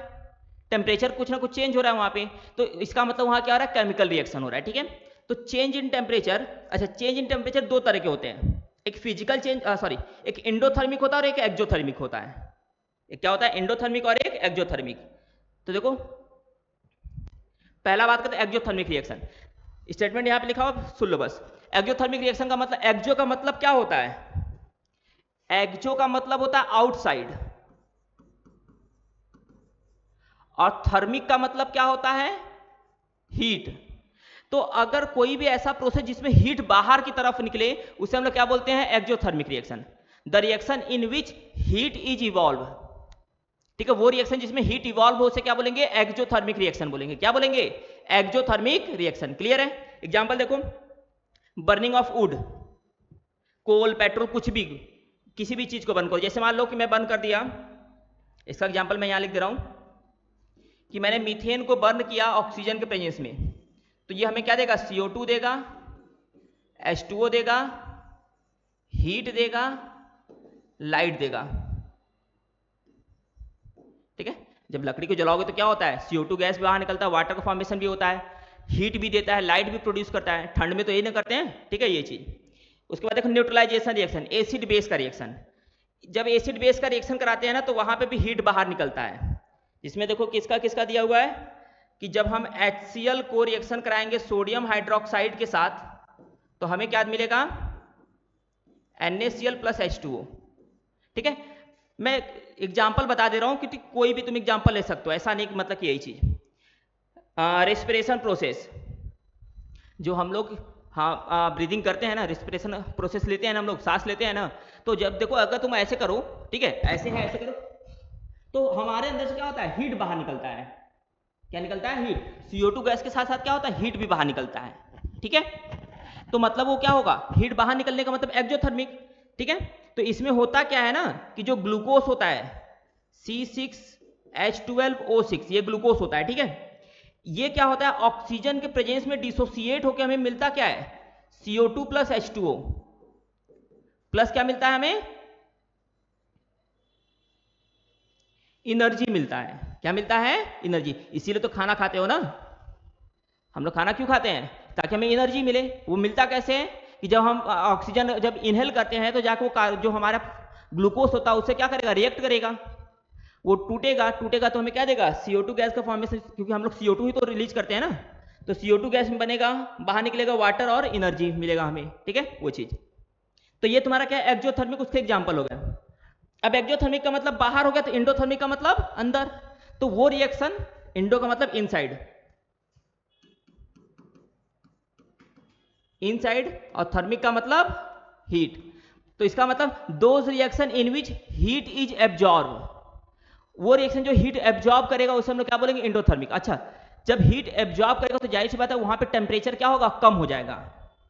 टेम्परेचर कुछ ना कुछ चेंज हो रहा है वहां पे, तो इसका मतलब वहां क्या हो रहा है, केमिकल रिएक्शन हो रहा है, ठीक है। तो चेंज इन टेम्परेचर, अच्छा चेंज इन टेम्परेचर दो तरह के होते हैं, एक फिजिकल चेंज, सॉरी, एक एंडोथर्मिक होता है और एक एक्जोथर्मिक होता है। एक क्या होता है, एंडोथर्मिक और एक एक्जोथर्मिक। तो देखो पहला बात करते हैं एक्जोथर्मिक रिएक्शन, स्टेटमेंट यहां पे लिखा हो, सुन लो बस। एक्जोथर्मिक रिएक्शन का मतलब, एक्जो का मतलब क्या होता है, एक्जो का मतलब होता है आउटसाइड, और थर्मिक का मतलब क्या होता है, हीट। तो अगर कोई भी ऐसा प्रोसेस जिसमें हीट बाहर की तरफ निकले, उसे हम लोग क्या बोलते हैं, exothermic reaction. The reaction in which heat is evolve, ठीक है, वो रिएक्शन जिसमें हीट इवॉल्व हो उसे क्या बोलेंगे, एक्जोथर्मिक रिएक्शन बोलेंगे। क्या बोलेंगे, एक्जोथर्मिक रिएक्शन। क्लियर है। एग्जांपल देखो, burning of wood, coal, petrol, कुछ भी, किसी भी चीज को बंद करो, जैसे मान लो कि मैं बंद कर दिया, इसका एग्जांपल मैं यहां लिख दे रहा हूं कि मैंने मीथेन को बर्न किया ऑक्सीजन के प्रेजेंस में, तो ये हमें क्या देगा, CO2 देगा, H2O देगा, हीट देगा, लाइट देगा, ठीक है। जब लकड़ी को जलाओगे तो क्या होता है, CO2 गैस बाहर निकलता है, वाटर का फॉर्मेशन भी होता है, हीट भी देता है, लाइट भी प्रोड्यूस करता है। ठंड में तो ये नहीं करते हैं, ठीक है, ये चीज। उसके बाद देखो न्यूट्रलाइजेशन रिएक्शन, एसिड बेस का रिएक्शन। जब एसिड बेस का रिएक्शन कराते हैं ना, तो वहां पे भी हीट बाहर निकलता है, जिसमें देखो किसका किसका दिया हुआ है, कि जब हम HCl को रिएक्शन कराएंगे सोडियम हाइड्रोक्साइड के साथ, तो हमें क्या मिलेगा, NaCl प्लस H2O, ठीक है। मैं एग्जाम्पल बता दे रहा हूं कि कोई भी तुम एग्जाम्पल ले सकते हो, ऐसा नहीं कि मतलब कि यही चीज। रेस्पिरेशन प्रोसेस, जो हम लोग, हाँ, ब्रीदिंग करते हैं ना, रेस्पिरेशन प्रोसेस लेते हैं ना हम लोग, सांस लेते हैं ना, तो जब देखो अगर तुम ऐसे करो, ठीक है, ऐसे है, ऐसे करो, तो हमारे अंदर से क्या होता है, हीट बाहर निकलता है। क्या निकलता है, हीट। CO2 गैस के साथ साथ क्या होता है, हीट भी बाहर निकलता है, ठीक है। तो मतलब वो क्या होगा, हीट बाहर निकलने का मतलब एक्जोथर्मिक, ठीक है। तो इसमें होता क्या है ना, कि जो ग्लूकोज होता है C6H12O6, ये ग्लूकोज होता है, ठीक है। ये क्या होता है, ऑक्सीजन के प्रेजेंस में डिसोसिएट होकर हमें मिलता क्या है, CO2 प्लस H2O, प्लस क्या मिलता है हमें, एनर्जी मिलता है। क्या मिलता है, एनर्जी। इसीलिए तो खाना खाते हो ना, हम लोग खाना क्यों खाते हैं, ताकि हमें एनर्जी मिले। वो मिलता कैसे है, कि जब हम ऑक्सीजन जब इनहेल करते हैं, तो जाके वो जो हमारा ग्लूकोज होता है उससे क्या करेगा, रिएक्ट करेगा, वो टूटेगा, टूटेगा तो हमें क्या देगा, CO2 गैस का फॉर्मेशन, क्योंकि हम लोग CO2 ही तो रिलीज करते हैं ना, तो CO2 गैस में बनेगा, बाहर निकलेगा वाटर और एनर्जी मिलेगा हमें, ठीक है, वो चीज। तो ये तुम्हारा क्या, एक्जोथर्मिक उसका एग्जाम्पल हो गया। अब एक्जोथर्मिक का मतलब बाहर हो गया, तो इंडोथर्मिक का मतलब अंदर, तो वो रिएक्शन, इंडो का मतलब इनसाइड, इनसाइड, और थर्मिक का मतलब हीट। तो इसका मतलब those reaction in which heat is absorb, वो रिएक्शन जो हीट एब्जॉर्ब करेगा उसे हम लोग क्या बोलेंगे, इंडोथर्मिक। अच्छा, जब हीट एब्जॉर्ब करेगा तो जाहिर सी बात है वहां पे टेम्परेचर क्या होगा, कम हो जाएगा।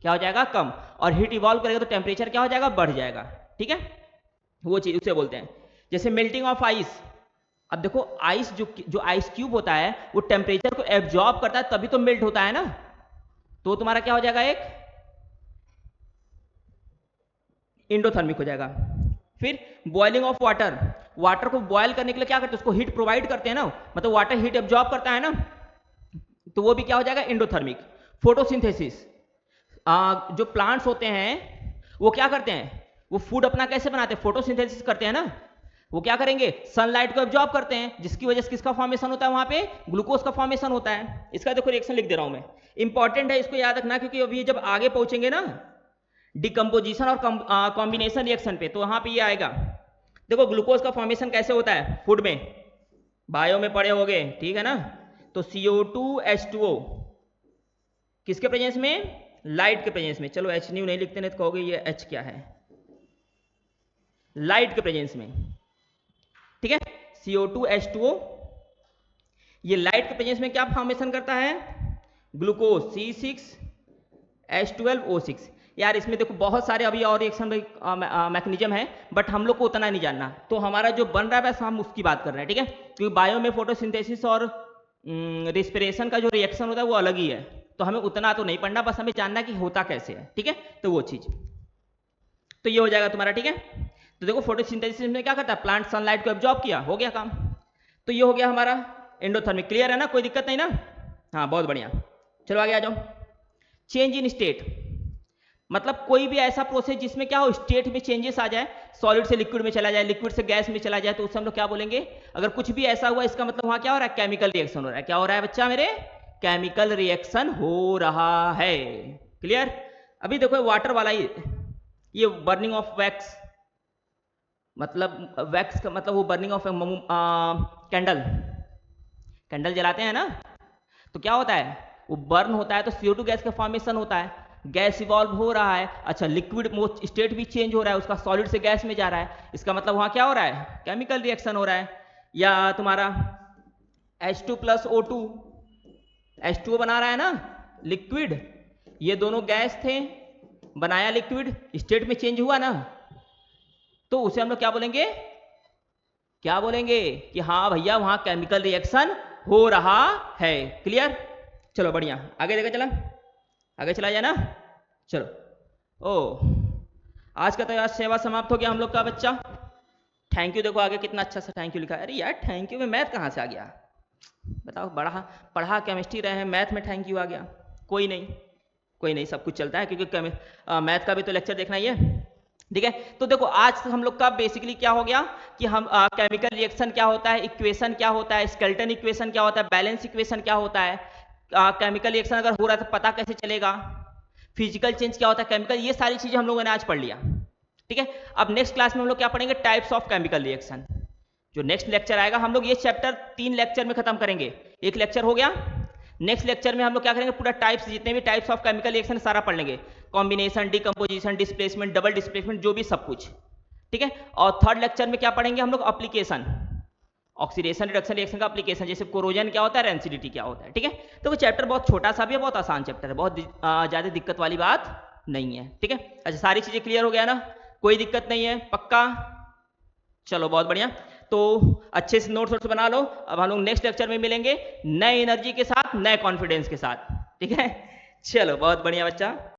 क्या हो जाएगा, कम। और हीट इवॉल्व करेगा तो टेम्परेचर क्या हो जाएगा, बढ़ जाएगा, ठीक है, वो चीज उसे बोलते हैं। जैसे मेल्टिंग ऑफ आइस, अब देखो आइस, जो आइस क्यूब होता है वो टेम्परेचर को एब्जॉर्ब करता है तभी तो मेल्ट होता है ना, तो तुम्हारा क्या हो जाएगा, एक इंडोथर्मिक हो जाएगा। फिर बॉइलिंग ऑफ वाटर, वाटर को बॉयल करने के लिए क्या करते हैं, उसको हीट प्रोवाइड करते हैं ना, मतलब वाटर हीट एब्जॉर्ब करता है ना, तो वो भी क्या हो जाएगा, इंडोथर्मिक। फोटोसिंथेसिस, जो प्लांट्स होते हैं वो क्या करते हैं, वो फूड अपना कैसे बनाते हैं, फोटोसिंथेसिस करते हैं ना, वो क्या करेंगे, सनलाइट को एब्जॉर्ब करते हैं, जिसकी वजह से किसका फॉर्मेशन होता है, वहां पे ग्लूकोज का फॉर्मेशन होता है। इसका देखो रिएक्शन लिख दे रहा हूं मैं, इंपॉर्टेंट है, इसको याद रखना, क्योंकि अभी जब आगे पहुंचेंगे ना डिकम्पोजिशन और कॉम्बिनेशन रिएक्शन पे, तो वहां पे ये आएगा। देखो ग्लूकोज का फॉर्मेशन कैसे होता है फूड में, बायो में पढ़े होगे, ठीक है ना। तो CO2H2O किसके प्रेजेंस में, लाइट के प्रेजेंस में। चलो H नहीं लिखते नहीं तो कहोगे ये H क्या है, लाइट के प्रेजेंस में, ठीक है। CO2H2O ये लाइट के प्रेजेंस में क्या फॉर्मेशन करता है, ग्लूकोज C6H12O6। यार इसमें देखो बहुत सारे अभी और रिएक्शन मैकेनिज्म है, बट हम लोग को उतना नहीं जानना, तो हमारा जो बन रहा है बस हम उसकी बात कर रहे हैं, ठीक है। क्योंकि बायो में फोटोसिंथेसिस और रिस्पिरेशन का जो रिएक्शन होता है वो अलग ही है, तो हमें उतना तो नहीं पढ़ना, बस हमें जानना कि होता कैसे है, ठीक है। तो वो चीज तो ये हो जाएगा तुम्हारा, ठीक है। तो देखो फोटोसिंथेसिस में क्या करता है, प्लांट सनलाइट को एब्जॉर्ब किया, हो गया काम। तो ये हो गया हमारा एंडोथर्मिक, क्लियर है ना, कोई दिक्कत नहीं ना, हाँ बहुत बढ़िया। चलो आगे आ जाओ। चेंज इन स्टेट मतलब कोई भी ऐसा प्रोसेस जिसमें क्या हो, स्टेट में चेंजेस आ जाए, सॉलिड से लिक्विड में चला जाए, लिक्विड से गैस में चला जाए, तो उससे हम लोग क्या बोलेंगे, अगर कुछ भी ऐसा हुआ इसका मतलब वहां क्या हो रहा है, केमिकल रिएक्शन हो रहा है। क्या हो रहा है बच्चा मेरे, केमिकल रिएक्शन हो रहा है, क्लियर। अभी देखो वाटर वाला ही, ये बर्निंग ऑफ वैक्स, मतलब वैक्स का मतलब वो बर्निंग ऑफ कैंडल, कैंडल जलाते हैं ना, तो क्या होता है, वो बर्न होता है तो CO2 गैस का फॉर्मेशन होता है, गैस इवॉल्व हो रहा है, अच्छा लिक्विड स्टेट भी चेंज हो रहा है, उसका सॉलिड से गैस में जा रहा है, इसका मतलब वहां क्या हो रहा है, केमिकल रिएक्शन हो रहा है। या तुम्हारा H2+O2, H2O बना रहा है ना लिक्विड, ये दोनों गैस थे, बनाया लिक्विड, स्टेट में चेंज हुआ ना, तो उसे हम लोग क्या बोलेंगे, क्या बोलेंगे कि हाँ भैया वहां केमिकल रिएक्शन हो रहा है, क्लियर। चलो बढ़िया, आगे देखा चला, आगे चला जाए ना। चलो ओ आज का तो यार सेवा समाप्त हो गया हम लोग का बच्चा। थैंक यू, देखो आगे कितना अच्छा सा थैंक यू लिखा है। अरे यार थैंक यू में मैथ कहाँ से आ गया, बताओ, पढ़ा केमिस्ट्री रहे हैं, मैथ में थैंक यू आ गया। कोई नहीं कोई नहीं, सब कुछ चलता है, क्योंकि मैथ का भी तो लेक्चर देखना ही है, ठीक है। तो देखो आज हम लोग का बेसिकली क्या हो गया कि हम केमिकल रिएक्शन क्या होता है, इक्वेशन क्या होता है, स्केलेटन इक्वेशन क्या होता है, बैलेंस इक्वेशन क्या होता है, केमिकल रिएक्शन अगर हो रहा है तो पता कैसे चलेगा, फिजिकल चेंज क्या होता है केमिकल, ये सारी चीजें हम लोगों ने आज पढ़ लिया, ठीक है। अब नेक्स्ट क्लास में हम लोग क्या पढ़ेंगे, टाइप्स ऑफ केमिकल रिएक्शन। जो नेक्स्ट लेक्चर आएगा हम लोग ये चैप्टर 3 लेक्चर में खत्म करेंगे, एक लेक्चर हो गया। नेक्स्ट लेक्चर में हम लोग क्या करेंगे, पूरा टाइप्स, जितने भी टाइप्स ऑफ केमिकल रिएक्शन सारा पढ़ लेंगे, combination, decomposition, displacement, double displacement, जो भी सब कुछ, ठीक है। और थर्ड लेक्चर में क्या पढ़ेंगे हम लोग, एप्लीकेशन, ऑक्सीडेशन रिडक्शन रिएक्शन का एप्लीकेशन, जैसे कोरोजन क्या होता है, रेंसिडिटी क्या होता है, ठीक है। तो वो चैप्टर बहुत छोटा सा भी है, बहुत आसान चैप्टर है, बहुत ज्यादा दिक्कत वाली बात नहीं है, ठीक है। अच्छा सारी चीजें क्लियर हो गया ना, कोई दिक्कत नहीं है, पक्का। चलो बहुत बढ़िया, तो अच्छे से नोट्स बना लो। अब हम लोग नेक्स्ट लेक्चर में मिलेंगे नए एनर्जी के साथ, नए कॉन्फिडेंस के साथ, ठीक है। चलो बहुत बढ़िया बच्चा।